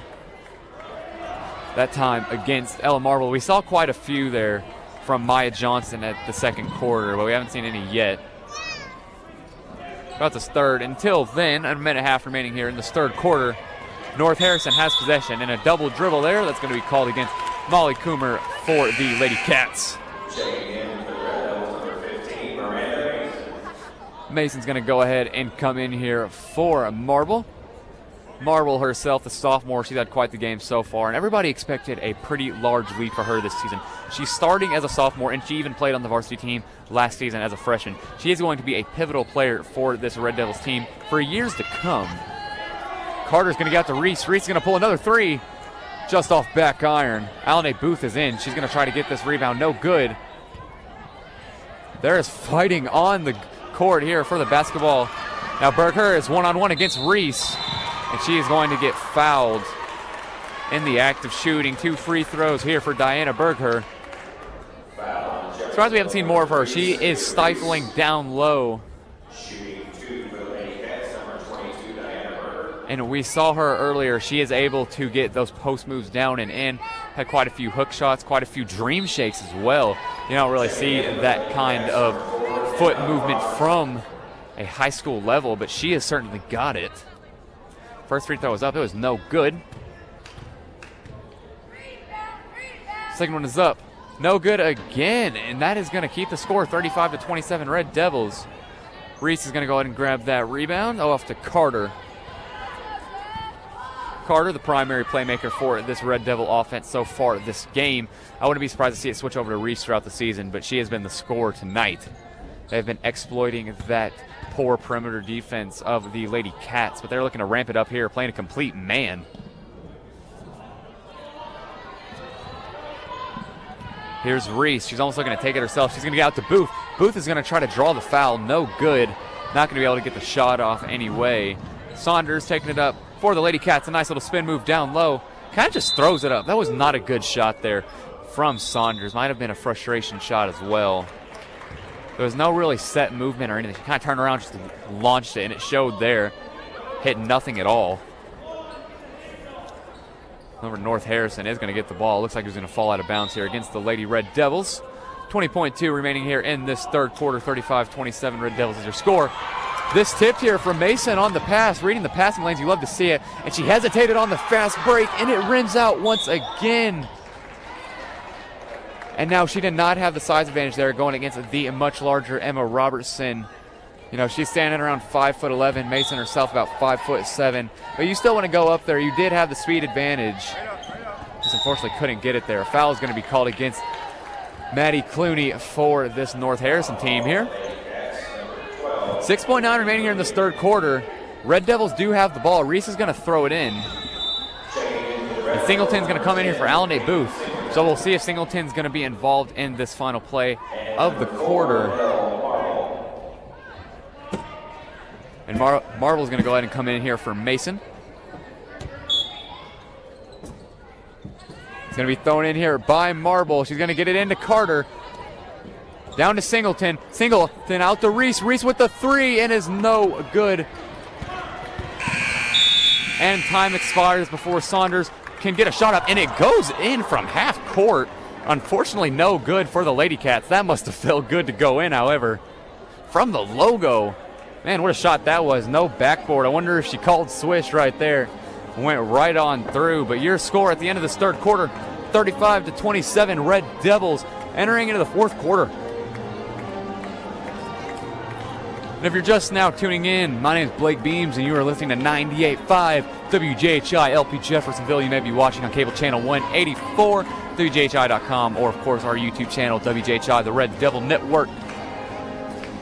That time against Ella Marble. We saw quite a few there from Maya Johnson at the second quarter, but we haven't seen any yet. About this third. Until then, a minute and a half remaining here in this third quarter. North Harrison has possession, and a double dribble there. That's going to be called against Molly Coomer for the Lady Cats. Mason's going to go ahead and come in here for Marble. Marble herself, the sophomore, she's had quite the game so far, and everybody expected a pretty large lead for her this season. She's starting as a sophomore, and she even played on the varsity team last season as a freshman. She is going to be a pivotal player for this Red Devils team for years to come. Carter's going to get out to Reese. Reese is going to pull another three just off back iron. Alanae Booth is in. She's going to try to get this rebound. No good. There is fighting on the court here for the basketball. Now Berg-Her is one-on-one against Reese, and she is going to get fouled in the act of shooting. 2 free throws here for Diana Berg-Her. Surprised we haven't seen more of her. She is stifling down low. And we saw her earlier. She is able to get those post moves down and in. Had quite a few hook shots, quite a few dream shakes as well. You don't really see that kind of foot movement from a high school level, but she has certainly got it. First free throw was up. It was no good. Second one is up. No good again, and that is going to keep the score 35-27 Red Devils. Reese is going to go ahead and grab that rebound. Off to Carter. Carter, the primary playmaker for this Red Devil offense so far this game. I wouldn't be surprised to see it switch over to Reese throughout the season, but she has been the scorer tonight. They've been exploiting that poor perimeter defense of the Lady Cats, but they're looking to ramp it up here, playing a complete man. Here's Reese. She's almost looking to take it herself. She's going to get out to Booth. Booth is going to try to draw the foul. No good. Not going to be able to get the shot off anyway. Saunders taking it up for the Lady Cats. A nice little spin move down low. Kind of just throws it up. That was not a good shot there from Saunders. Might have been a frustration shot as well. There was no really set movement or anything. She kind of turned around, just launched it, and it showed there. Hit nothing at all. Number North Harrison is going to get the ball. Looks like he's going to fall out of bounds here against the Lady Red Devils. 20.2 remaining here in this third quarter. 35-27 Red Devils is your score. This tipped here from Mason on the pass. Reading the passing lanes, you love to see it. And she hesitated on the fast break, and it rims out once again. And now she did not have the size advantage there going against the much larger Emma Robertson. You know, she's standing around 5'11", Mason herself about 5'7". But you still want to go up there. You did have the speed advantage. Just unfortunately couldn't get it there. A foul is going to be called against Maddie Clooney for this North Harrison team here. 6.9 remaining here in this third quarter. Red Devils do have the ball. Reese is going to throw it in. And Singleton's going to come in here for Allen Booth. So we'll see if Singleton's going to be involved in this final play of the quarter. And Marvel's going to go ahead and come in here for Mason. It's going to be thrown in here by Marble. She's going to get it into Carter. Down to Singleton. Singleton out to Reese. Reese with the three and is no good. And time expires before Saunders can get a shot up. And it goes in from half court. Unfortunately, no good for the Lady Cats. That must have felt good to go in, however. From the logo. Man, what a shot that was. No backboard. I wonder if she called swish right there. Went right on through. But your score at the end of this third quarter, 35-27 Red Devils entering into the fourth quarter. And if you're just now tuning in, my name is Blake Beams, and you are listening to 98.5 WJHI LP Jeffersonville. You may be watching on cable channel 184, WJHI.com, or, of course, our YouTube channel, WJHI, the Red Devil Network.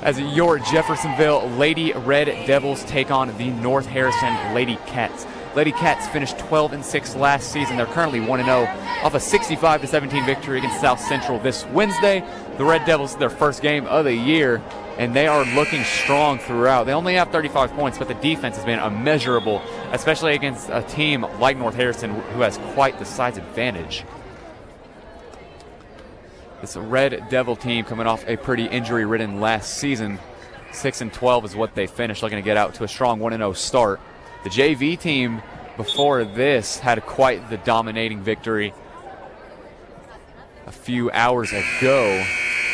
As your Jeffersonville Lady Red Devils take on the North Harrison Lady Cats. Lady Cats finished 12-6 last season. They're currently 1-0 off a 65-17 victory against South Central this Wednesday. The Red Devils, their first game of the year, and they are looking strong throughout. They only have 35 points, but the defense has been immeasurable, especially against a team like North Harrison, who has quite the size advantage. This Red Devil team coming off a pretty injury-ridden last season. 6-12 is what they finished, looking to get out to a strong 1-0 start. The JV team before this had quite the dominating victory a few hours ago.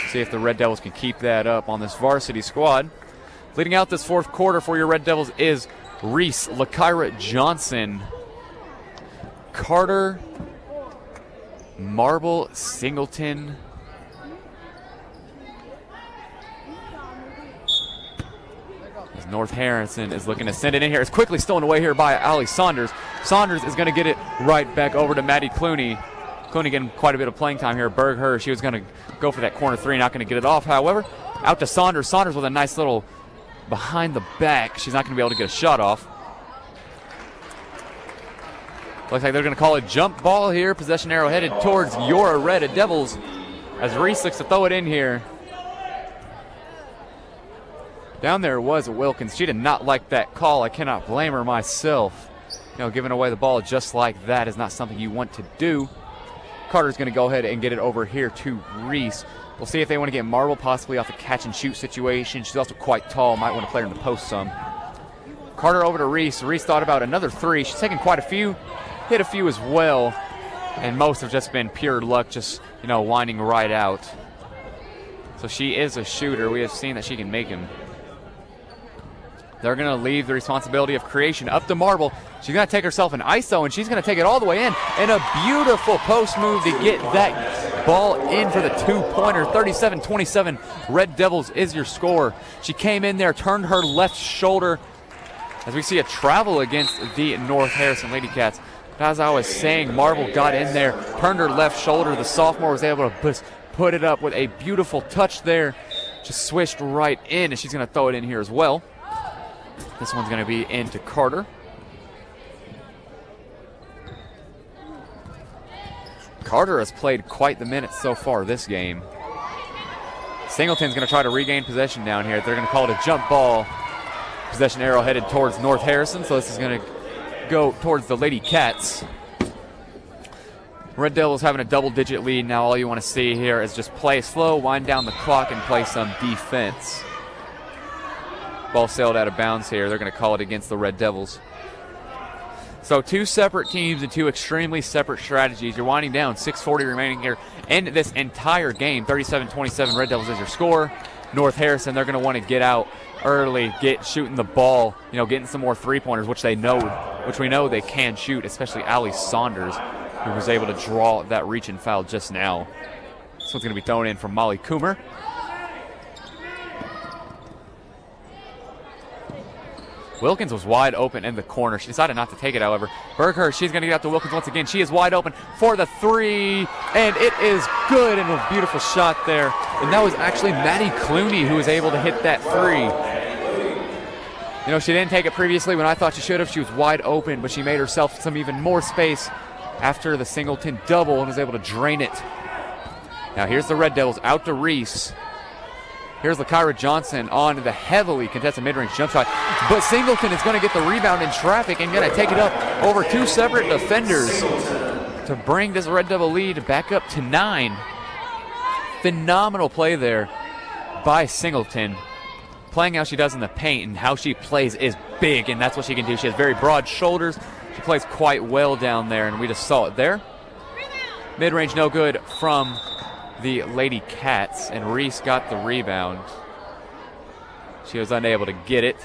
See if the Red Devils can keep that up on this varsity squad. Leading out this fourth quarter for your Red Devils is Reese, Lakira Johnson, Carter, Marble, Singleton, North Harrison is looking to send it in here. It's quickly stolen away here by Allie Saunders. Saunders is going to get it right back over to Maddie Clooney. Clooney getting quite a bit of playing time here. Berg, she was going to go for that corner three, not going to get it off. However, out to Saunders. Saunders with a nice little behind the back. She's not going to be able to get a shot off. Looks like they're going to call a jump ball here. Possession arrow headed towards your Red Devils as Reese looks to throw it in here. Down there was Wilkins. She did not like that call. I cannot blame her myself. You know, giving away the ball just like that is not something you want to do. Carter's going to go ahead and get it over here to Reese. We'll see if they want to get Marble possibly off a catch-and-shoot situation. She's also quite tall. Might want to play her in the post some. Carter over to Reese. Reese thought about another three. She's taken quite a few. Hit a few as well. And most have just been pure luck, just, you know, winding right out. So she is a shooter. We have seen that she can make him. They're going to leave the responsibility of creation up to Marble. She's going to take herself an ISO, and she's going to take it all the way in. And a beautiful post move to get that ball in for the two-pointer. 37-27, Red Devils is your score. She came in there, turned her left shoulder, as we see a travel against the North Harrison Lady Cats. But as I was saying, Marble got in there, turned her left shoulder. The sophomore was able to put it up with a beautiful touch there. Just swished right in, and she's going to throw it in here as well. This one's going to be into Carter. Carter has played quite the minutes so far this game. Singleton's going to try to regain possession down here. They're going to call it a jump ball. Possession arrow headed towards North Harrison, so this is going to go towards the Lady Cats. Red Devils having a double-digit lead. Now all you want to see here is just play slow, wind down the clock, and play some defense. Ball sailed out of bounds here. They're going to call it against the Red Devils. So two separate teams and two extremely separate strategies. You're winding down, 6:40 remaining here in this entire game. 37-27, Red Devils is your score. North Harrison, they're going to want to get out early, get shooting the ball, getting some more three-pointers, which we know they can shoot, especially Allie Saunders, who was able to draw that reach-in foul just now. This one's going to be thrown in from Molly Coomer. Wilkins was wide open in the corner. She decided not to take it, however. Berghurst, she's going to get out to Wilkins once again. She is wide open for the three, and it is good, and a beautiful shot there. And that was actually Maddie Clooney who was able to hit that three. She didn't take it previously when I thought she should have. She was wide open, but she made herself some even more space after the Singleton double and was able to drain it. Now here's the Red Devils out to Reese. Here's LaKyra Johnson on the heavily contested mid-range jump shot. But Singleton is going to get the rebound in traffic and going to take it up over two separate defenders to bring this Red Devil lead back up to 9. Phenomenal play there by Singleton. Playing how she does in the paint and how she plays is big, and that's what she can do. She has very broad shoulders. She plays quite well down there, and we just saw it there. Mid-range no good from the Lady Cats, and Reese got the rebound. She was unable to get it.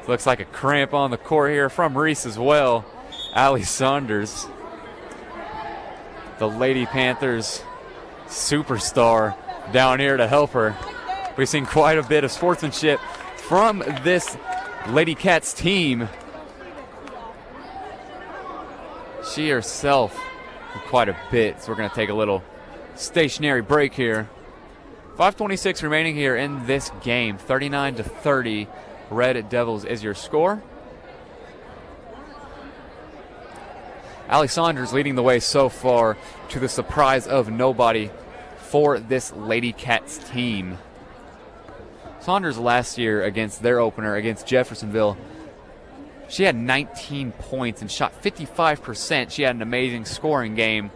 Looks like a cramp on the court here from Reese as well. Allie Saunders, the Lady Panthers superstar, down here to help her. We've seen quite a bit of sportsmanship from this Lady Cats team. She herself quite a bit, so we're going to take a little stationary break here. 5:26 remaining here in this game. 39-30, Red Devils is your score. Allie Saunders leading the way so far, to the surprise of nobody for this Lady Cats team. Saunders last year against their opener against Jeffersonville, she had 19 points and shot 55%. She had an amazing scoring game.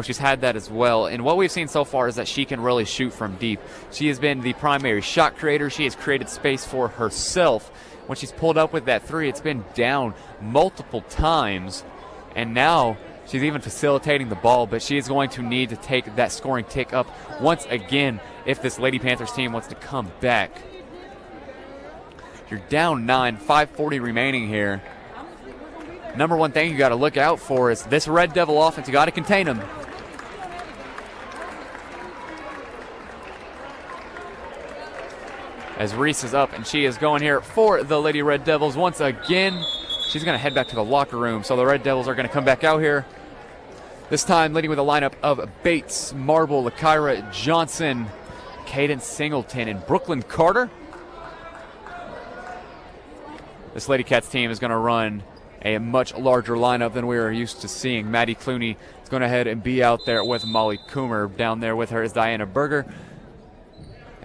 She's had that as well. And what we've seen so far is that she can really shoot from deep. She has been the primary shot creator. She has created space for herself. When she's pulled up with that three, it's been down multiple times. And now she's even facilitating the ball, but she is going to need to take that scoring tick up once again if this Lady Panthers team wants to come back. You're down 9, 5:40 remaining here. Number one thing you got to look out for is this Red Devil offense. You got to contain them. As Reese is up, and she is going here for the Lady Red Devils once again. She's going to head back to the locker room, so the Red Devils are going to come back out here. This time leading with a lineup of Bates, Marble, LaKyra Johnson, Cadence Singleton, and Brooklyn Carter. This Lady Cats team is going to run a much larger lineup than we are used to seeing. Maddie Clooney is going to head and be out there with Molly Coomer. Down there with her is Diana Berger.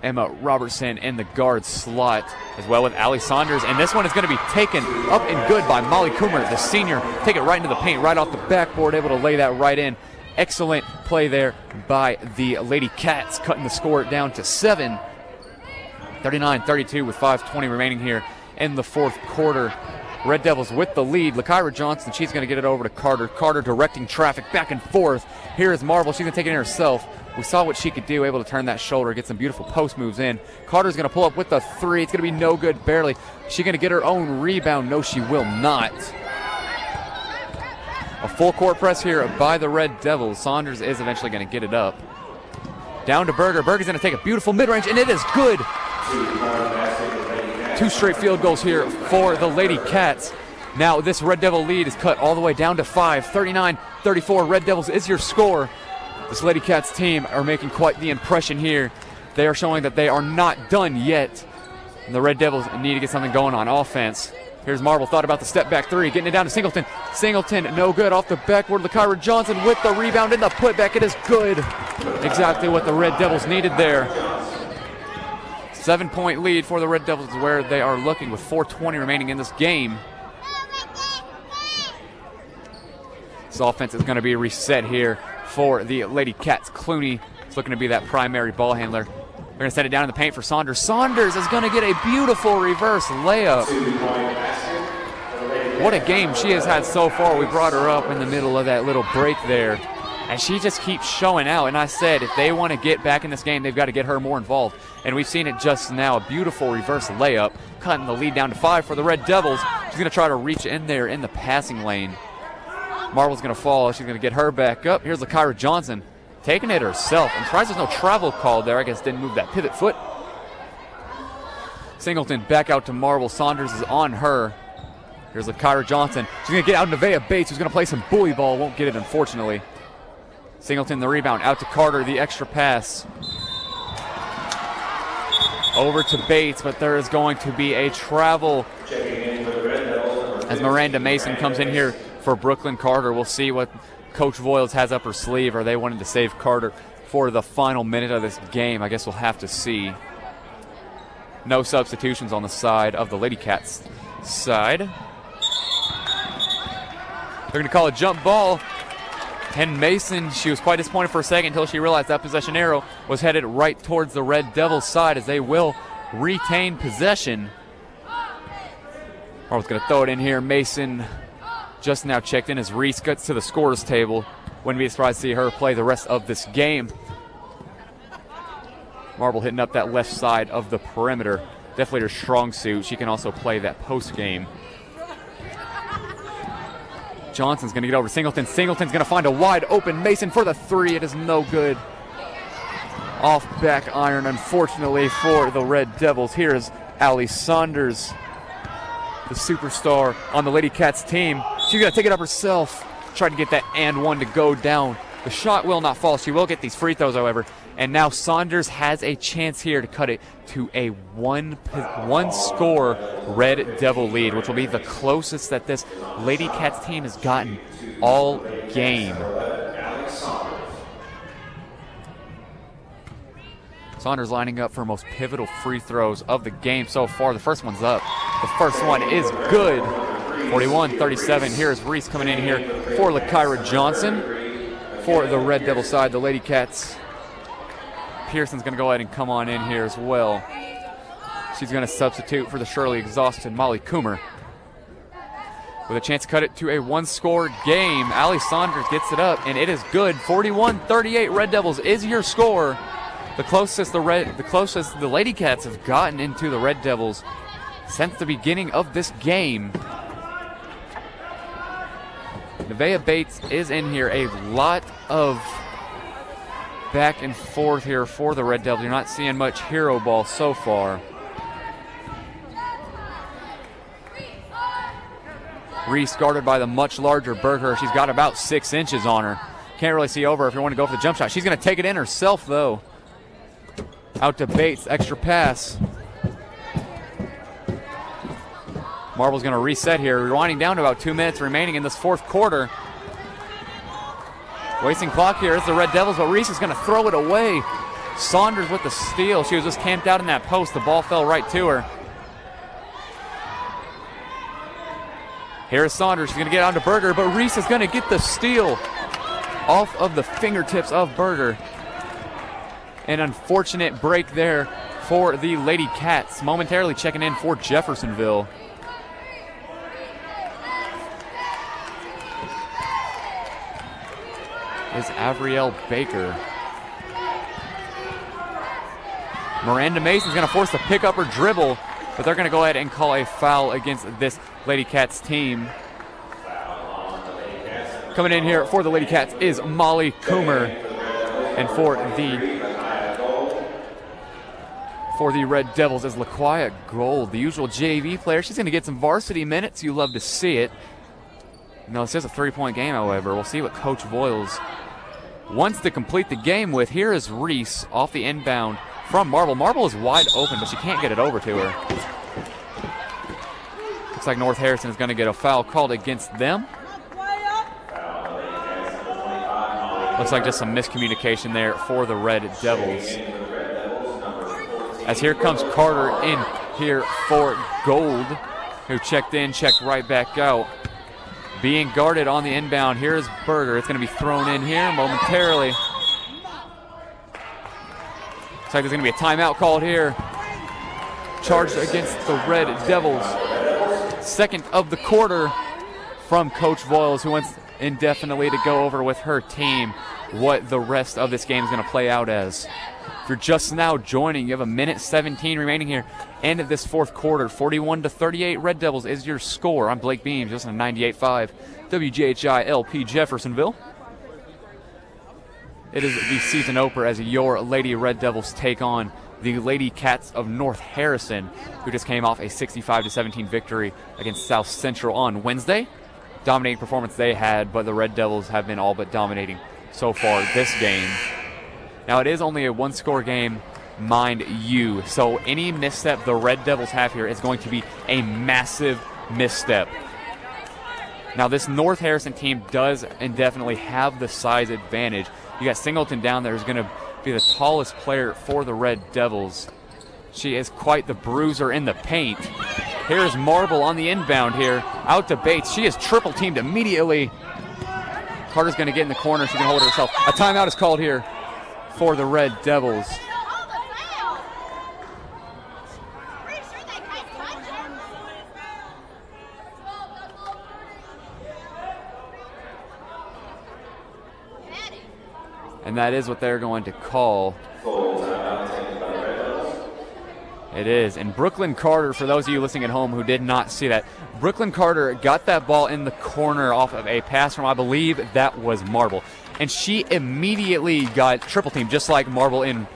Emma Robertson in the guard slot, as well with Allie Saunders. And this one is going to be taken up and good by Molly Coomer, the senior. Take it right into the paint, right off the backboard, able to lay that right in. Excellent play there by the Lady Cats, cutting the score down to 7. 39-32 with 5:20 remaining here in the fourth quarter. Red Devils with the lead. LaKyra Johnson, she's going to get it over to Carter. Carter directing traffic back and forth. Here is Marble. She's going to take it in herself. We saw what she could do, able to turn that shoulder, get some beautiful post moves in. Carter's going to pull up with the three. It's going to be no good, barely. She's going to get her own rebound. No, she will not. A full court press here by the Red Devils. Saunders is eventually going to get it up. Down to Berger. Berger's going to take a beautiful mid-range, and it is good. 2 straight field goals here for the Lady Cats. Now this Red Devil lead is cut all the way down to 5. 39-34. Red Devils is your score. This Lady Cats team are making quite the impression here. They are showing that they are not done yet. And the Red Devils need to get something going on offense. Here's Marble, thought about the step back three, getting it down to Singleton. Singleton, no good, off the backboard. LaKyra Johnson with the rebound and the putback. It is good. Exactly what the Red Devils needed there. 7-point lead for the Red Devils where they are looking with 4:20 remaining in this game. This offense is going to be reset here for the Lady Cats. Clooney is looking to be that primary ball handler. They're going to set it down in the paint for Saunders. Saunders is going to get a beautiful reverse layup. What a game she has had so far. We brought her up in the middle of that little break there, and she just keeps showing out. And I said, if they want to get back in this game, they've got to get her more involved. And we've seen it just now, a beautiful reverse layup, cutting the lead down to 5 for the Red Devils. She's going to try to reach in there in the passing lane. Marble's going to fall. She's going to get her back up. Here's LaKyra Johnson taking it herself. I'm surprised there's no travel call there. I guess didn't move that pivot foot. Singleton back out to Marble. Saunders is on her. Here's LaKyra Johnson. She's going to get out to Nevaeh Bates, who's going to play some bully ball. Won't get it, unfortunately. Singleton the rebound. Out to Carter, the extra pass. Over to Bates, but there is going to be a travel as Miranda Mason comes in here for Brooklyn Carter. We'll see what Coach Voiles has up her sleeve. Are they wanting to save Carter for the final minute of this game? I guess we'll have to see. No substitutions on the side of the Lady Cats side. They're going to call a jump ball. And Mason, she was quite disappointed for a second until she realized that possession arrow was headed right towards the Red Devils side as they will retain possession. Marble's going to throw it in here. Mason just now checked in as Reese gets to the scorer's table. Wouldn't be surprised to see her play the rest of this game. Marble hitting up that left side of the perimeter. Definitely her strong suit. She can also play that post game. Johnson's going to get over Singleton. Singleton's going to find a wide open Mason for the three. It is no good. Off back iron, unfortunately, for the Red Devils. Here's Allie Saunders, the superstar on the Lady Cats team. She's going to take it up herself. Try to get that and one to go down. The shot will not fall. She will get these free throws, however. And now Saunders has a chance here to cut it to a one-score Red Devil lead, which will be the closest that this Lady Cats team has gotten all game. Saunders lining up for most pivotal free throws of the game so far. The first one's up. The first one is good. 41-37. Here's Reese coming in here for LaKyra Johnson. For the Red Devil side, the Lady Cats, Pearson's going to go ahead and come on in here as well. She's going to substitute for the surely exhausted Molly Coomer. With a chance to cut it to a one-score game, Allie Saunders gets it up, and it is good. 41-38. Red Devils is your score. The closest the Lady Cats have gotten into the Red Devils since the beginning of this game. Nevaeh Bates is in here. A lot of back and forth here for the Red Devils. You're not seeing much hero ball so far. Reese guarded by the much larger Berger. She's got about 6 inches on her. Can't really see over if you want to go for the jump shot. She's going to take it in herself, though. Out to Bates, extra pass. Marble's going to reset here. We're winding down to about 2 minutes remaining in this fourth quarter. Wasting clock here is the Red Devils, but Reese is going to throw it away. Saunders with the steal. She was just camped out in that post. The ball fell right to her. Here's Saunders. She's going to get on to Berger, but Reese is going to get the steal off of the fingertips of Berger. An unfortunate break there for the Lady Cats. Momentarily checking in for Jeffersonville. Is Avriel Baker. Miranda Mason's going to force the pick up or dribble, but they're going to go ahead and call a foul against this Lady Cats team. Coming in here for the Lady Cats is Molly Coomer, and for the Red Devils is LaQuia Gold, the usual JV player. She's going to get some varsity minutes. You love to see it. No, this is a three-point game, however. We'll see what Coach Voiles wants to complete the game with. Here is Reese off the inbound from Marble. Marble is wide open, but she can't get it over to her. Looks like North Harrison is going to get a foul called against them. Looks like just some miscommunication there for the Red Devils. As here comes Carter in here for Gold, who checked in, checked right back out. Being guarded on the inbound, here's Berger. It's going to be thrown in here momentarily. Looks like there's going to be a timeout called here. Charged against the Red Devils. Second of the quarter from Coach Voiles, who wants indefinitely to go over with her team what the rest of this game is going to play out as. If you're just now joining, you have 1:17 remaining here. End of this fourth quarter, 41-38 Red Devils is your score. I'm Blake Beams, just on 98.5 WGHI LP Jeffersonville. It is the season opener as your Lady Red Devils take on the Lady Cats of North Harrison, who just came off a 65-17 victory against South Central on Wednesday. Dominating performance they had, but the Red Devils have been all but dominating so far this game. Now, it is only a one-score game, mind you, so any misstep the Red Devils have here is going to be a massive misstep. Now, this North Harrison team does indefinitely have the size advantage. You got Singleton down there who's going to be the tallest player for the Red Devils. She is quite the bruiser in the paint. Here's Marble on the inbound here, out to Bates. She is triple teamed immediately. Carter's going to get in the corner. She's going to hold it herself. A timeout is called here for the Red Devils. And that is what they're going to call. It is. And Brooklyn Carter, for those of you listening at home who did not see that, Brooklyn Carter got that ball in the corner off of a pass from, I believe that was Marble. And she immediately got triple teamed, just like Marble and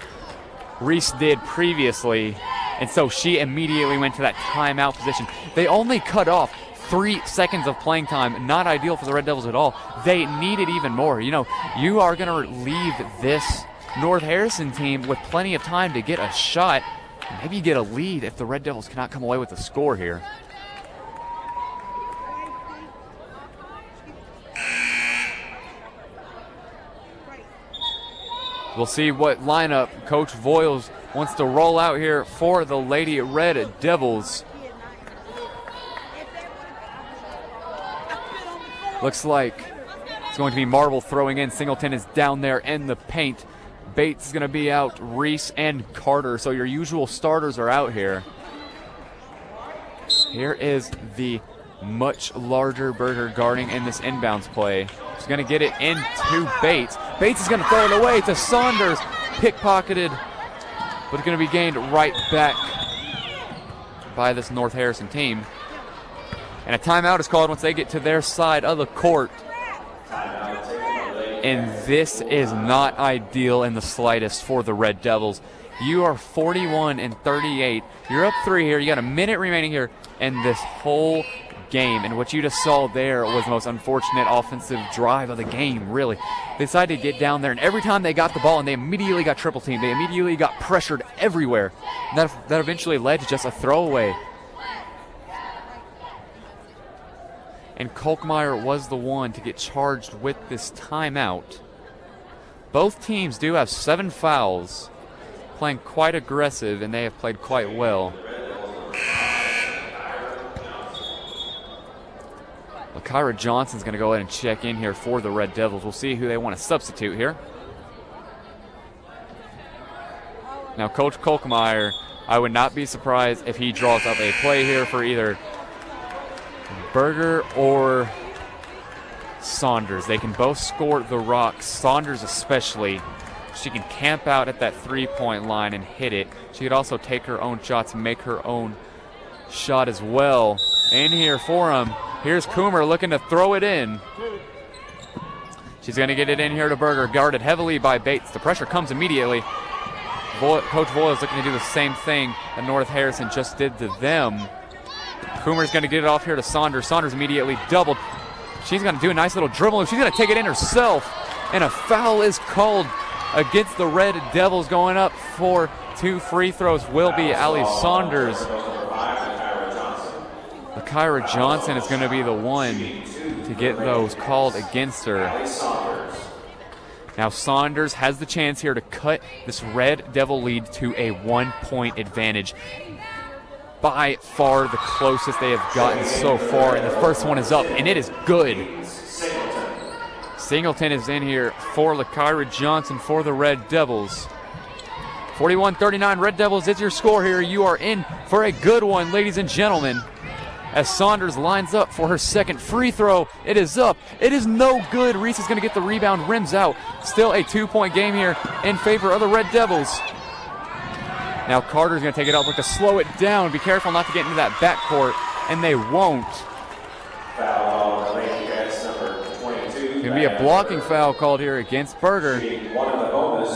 Reese did previously. And so she immediately went to that timeout position. They only cut off 3 seconds of playing time. Not ideal for the Red Devils at all. They needed even more. You know, you are going to leave this North Harrison team with plenty of time to get a shot. Maybe get a lead if the Red Devils cannot come away with a score here. We'll see what lineup Coach Voiles wants to roll out here for the Lady Red Devils. Looks like it's going to be Marble throwing in. Singleton is down there in the paint. Bates is going to be out. Reese and Carter. So your usual starters are out here. Here is the much larger Berger guarding in this inbounds play. He's going to get it into Bates. Bates is going to throw it away to Saunders. Pickpocketed, but it's going to be gained right back by this North Harrison team. And a timeout is called once they get to their side of the court. And this is not ideal in the slightest for the Red Devils. You are 41-38. You're up 3 here. You got a minute remaining here in this whole game. And what you just saw there was the most unfortunate offensive drive of the game, really. They decided to get down there, and every time they got the ball, and they immediately got triple teamed. They immediately got pressured everywhere. And that eventually led to just a throwaway. And Kolkmeyer was the one to get charged with this timeout. Both teams do have 7 fouls, playing quite aggressive, and they have played quite well. Kyra Johnson's going to go ahead and check in here for the Red Devils. We'll see who they want to substitute here. Now, Coach Kolkmeyer, I would not be surprised if he draws up a play here for either Berger or Saunders. They can both score the rock. Saunders especially. She can camp out at that three-point line and hit it. She could also take her own shots and make her own shot as well. In here for him. Here's Coomer looking to throw it in. She's going to get it in here to Berger, guarded heavily by Bates. The pressure comes immediately. Coach Voyle is looking to do the same thing that North Harrison just did to them. Coomer's going to get it off here to Saunders. Saunders immediately doubled. She's going to do a nice little dribble. She's going to take it in herself. And a foul is called against the Red Devils. Going up for 2 free throws will be Allie Saunders. Kyra Johnson is going to be the one to get those called against her. Now Saunders has the chance here to cut this Red Devil lead to a 1-point advantage. By far the closest they have gotten so far, and the first one is up, and it is good. Singleton is in here for LaKyra Johnson for the Red Devils. 41-39, Red Devils is your score here. You are in for a good one, ladies and gentlemen. As Saunders lines up for her second free throw. It is up. It is no good. Reese is going to get the rebound, rims out. Still a 2-point game here in favor of the Red Devils. Now Carter's going to take it up, look to slow it down. Be careful not to get into that backcourt, and they won't. Going to be a blocking foul called here against Berger.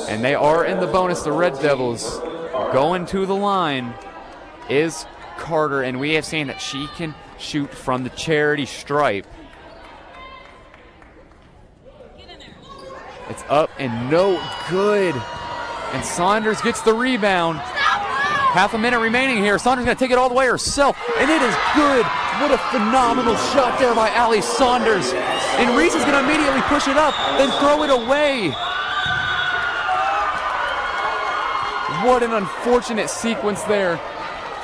And they are in the bonus, the Red Devils. Going to the line is Carter, and we have seen that she can shoot from the charity stripe. It's up and no good. And Saunders gets the rebound. Half a minute remaining here. Saunders going to take it all the way herself, and it is good. What a phenomenal shot there by Allie Saunders. And Reese is going to immediately push it up, then throw it away. What an unfortunate sequence there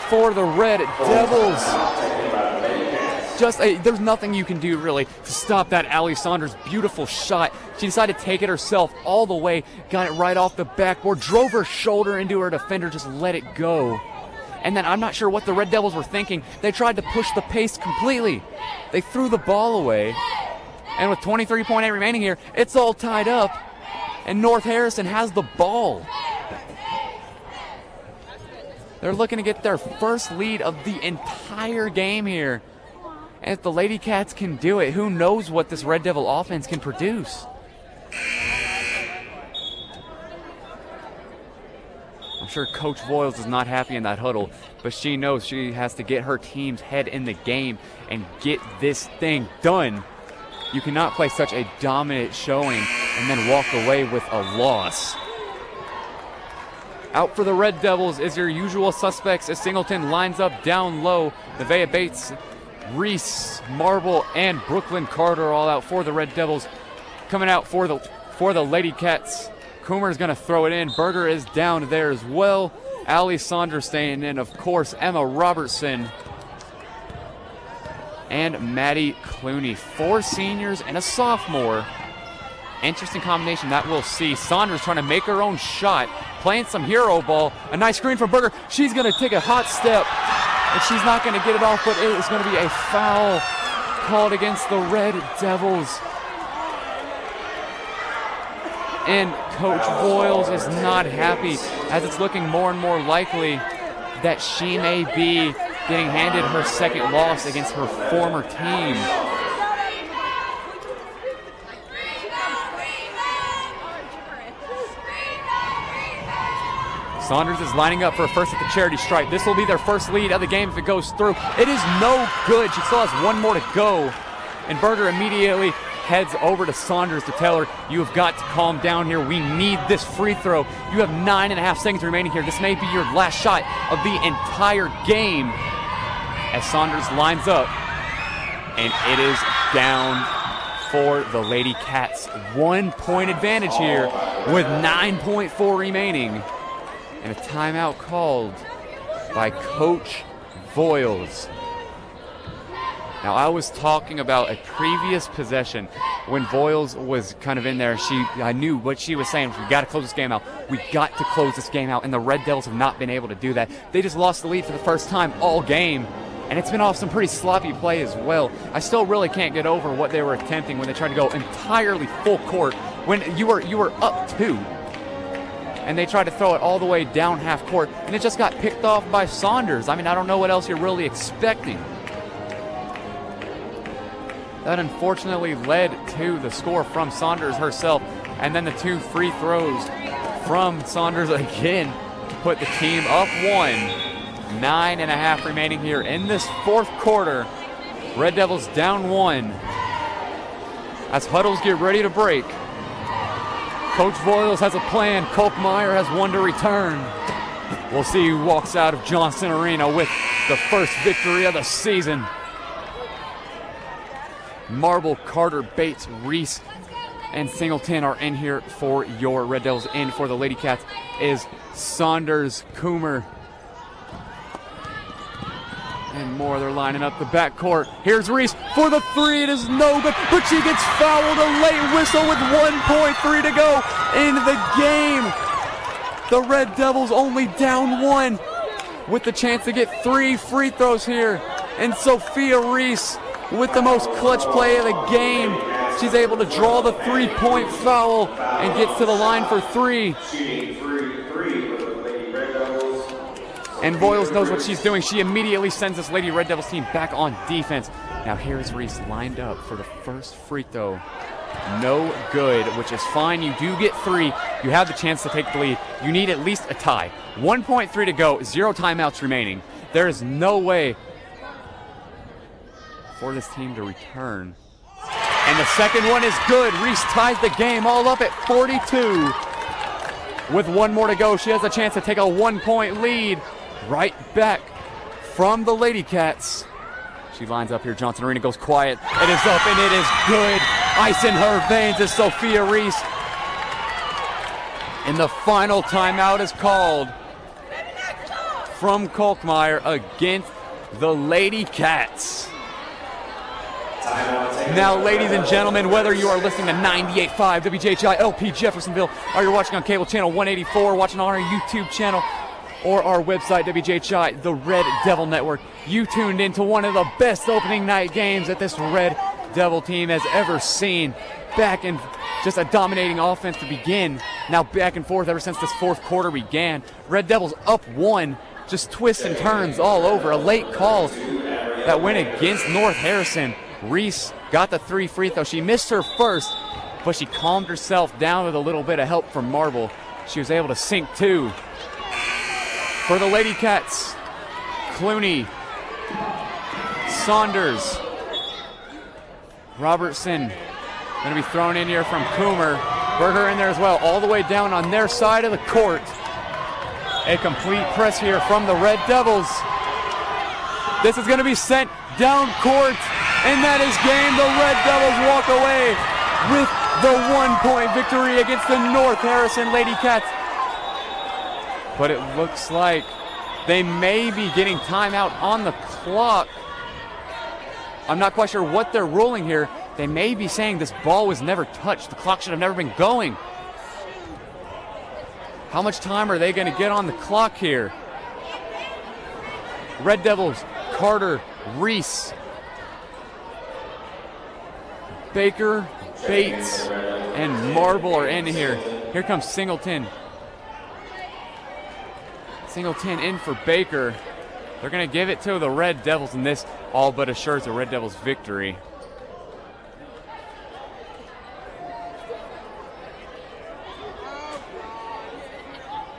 for the Red Devils. There's nothing you can do really to stop that Allie Saunders beautiful shot. She decided to take it herself all the way, got it right off the backboard, drove her shoulder into her defender, just let it go. And then I'm not sure what the Red Devils were thinking. They tried to push the pace completely. They threw the ball away. And with 23.8 remaining here, it's all tied up. And North Harrison has the ball. They're looking to get their first lead of the entire game here. And if the Lady Cats can do it, who knows what this Red Devil offense can produce. I'm sure Coach Voiles is not happy in that huddle, but she knows she has to get her team's head in the game and get this thing done. You cannot play such a dominant showing and then walk away with a loss. Out for the Red Devils is your usual suspects as Singleton lines up down low. Nevaeh Bates, Reese, Marble, and Brooklyn Carter all out for the Red Devils. Coming out for the Lady Cats, Coomer is going to throw it in. Berger is down there as well. Allie Saunders staying in, of course, Emma Robertson and Maddie Clooney. 4 seniors and a sophomore. Interesting combination that we'll see. Saunders trying to make her own shot, playing some hero ball. A nice screen from Berger. She's going to take a hot step, and she's not going to get it off, but it is going to be a foul called against the Red Devils. And Coach Voiles is not happy, as it's looking more and more likely that she may be getting handed her second loss against her former team. Saunders is lining up for a first at the charity stripe. This will be their first lead of the game if it goes through. It is no good. She still has one more to go. And Berger immediately heads over to Saunders to tell her, you have got to calm down here. We need this free throw. You have 9.5 seconds remaining here. This may be your last shot of the entire game. As Saunders lines up, and it is down for the Lady Cats. 1-point advantage here with 9.4 remaining. And a timeout called by Coach Voiles. Now, I was talking about a previous possession when Voiles was kind of in there. I knew what she was saying. We got to close this game out. We got to close this game out. And the Red Devils have not been able to do that. They just lost the lead for the first time all game. And it's been off some pretty sloppy play as well. I still really can't get over what they were attempting when they tried to go entirely full court when you were up 2. and they tried to throw it all the way down half court, and it just got picked off by Saunders. I mean, I don't know what else you're really expecting. That unfortunately led to the score from Saunders herself, and then the 2 free throws from Saunders again to put the team up 1. 9.5 remaining here in this fourth quarter. Red Devils down 1. As huddles get ready to break, Coach Voiles has a plan. Kolkmeyer has one to return. We'll see who walks out of Johnson Arena with the first victory of the season. Marble, Carter, Bates, Reese, and Singleton are in here for your Red Devils. In for the Lady Cats is Saunders, Coomer, and more. They're lining up the backcourt. Here's Reese for the 3. It is no good, but she gets fouled. A late whistle with 1.3 to go in the game. The Red Devils only down 1 with the chance to get 3 free throws here. And Sophia Reese with the most clutch play of the game. She's able to draw the 3-point foul and gets to the line for 3. And Voiles knows what she's doing. She immediately sends this Lady Red Devils team back on defense. Now here's Reese lined up for the first free throw. No good, which is fine. You do get 3. You have the chance to take the lead. You need at least a tie. 1.3 to go, 0 timeouts remaining. There is no way for this team to return. And the second one is good. Reese ties the game all up at 42. With 1 more to go, she has a chance to take a 1-point lead. Right back from the Lady Cats. She lines up here. Johnson Arena goes quiet. It is up and it is good. Ice in her veins is Sophia Reese. And the final timeout is called from Kolkmeyer against the Lady Cats. Now, ladies and gentlemen, whether you are listening to 98.5 WJHI LP Jeffersonville, or you're watching on cable channel 184, watching on our YouTube channel, or our website, WJHI, the Red Devil Network, you tuned into one of the best opening night games that this Red Devil team has ever seen. Back in just a dominating offense to begin. Now back and forth ever since this fourth quarter began. Red Devils up 1, just twists and turns all over. A late call that went against North Harrison. Reese got the 3 free throws. She missed her first, but she calmed herself down with a little bit of help from Marble. She was able to sink 2. For the Lady Cats, Clooney, Saunders, Robertson, going to be thrown in here from Coomer. Berger in there as well, all the way down on their side of the court. A complete press here from the Red Devils. This is going to be sent down court, and that is game. The Red Devils walk away with the 1-point victory against the North Harrison Lady Cats. But it looks like they may be getting timeout on the clock. I'm not quite sure what they're ruling here. They may be saying this ball was never touched. The clock should have never been going. How much time are they going to get on the clock here? Red Devils, Carter, Reese, Baker, Bates, and Marble are in here. Here comes Singleton. Singleton in for Baker. They're going to give it to the Red Devils, and this all but assures the Red Devils victory.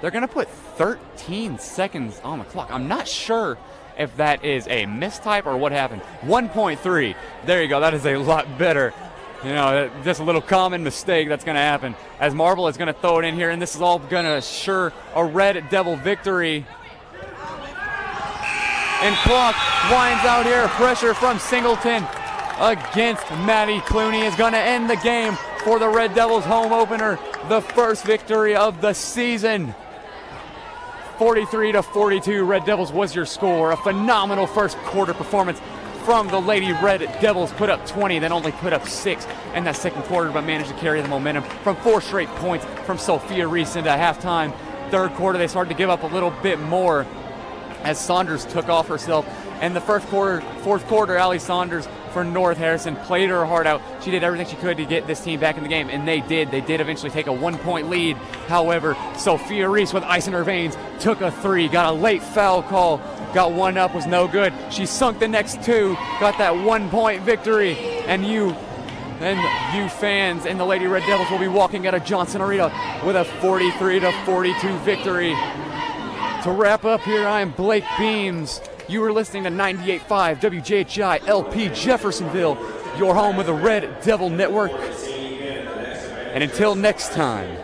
They're going to put 13 seconds on the clock. I'm not sure if that is a mistype or what happened. 1.3. There you go. That is a lot better. You know, just a little common mistake that's going to happen. As Marble is going to throw it in here, and this is all going to assure a Red Devil victory. And clock winds out here. Pressure from Singleton against Maddie Clooney is going to end the game for the Red Devils home opener. The first victory of the season. 43-42, Red Devils was your score. A phenomenal first quarter performance from the Lady Red Devils. Put up 20, then only put up 6 in that second quarter, but managed to carry the momentum from 4 straight points from Sophia Reese into halftime. Third quarter, they started to give up a little bit more as Saunders took off herself. And the fourth quarter, Allie Saunders for North Harrison, played her heart out. She did everything she could to get this team back in the game, and they did. They did eventually take a 1-point lead. However, Sophia Reese with ice in her veins took a 3, got a late foul call, got one up, was no good. She sunk the next 2, got that 1-point victory, and you fans and the Lady Red Devils will be walking out of Johnson Arena with a 43-42 victory. To wrap up here, I am Blake Beams. You are listening to 98.5 WJHI LP Jeffersonville, your home with the Red Devil Network. And until next time,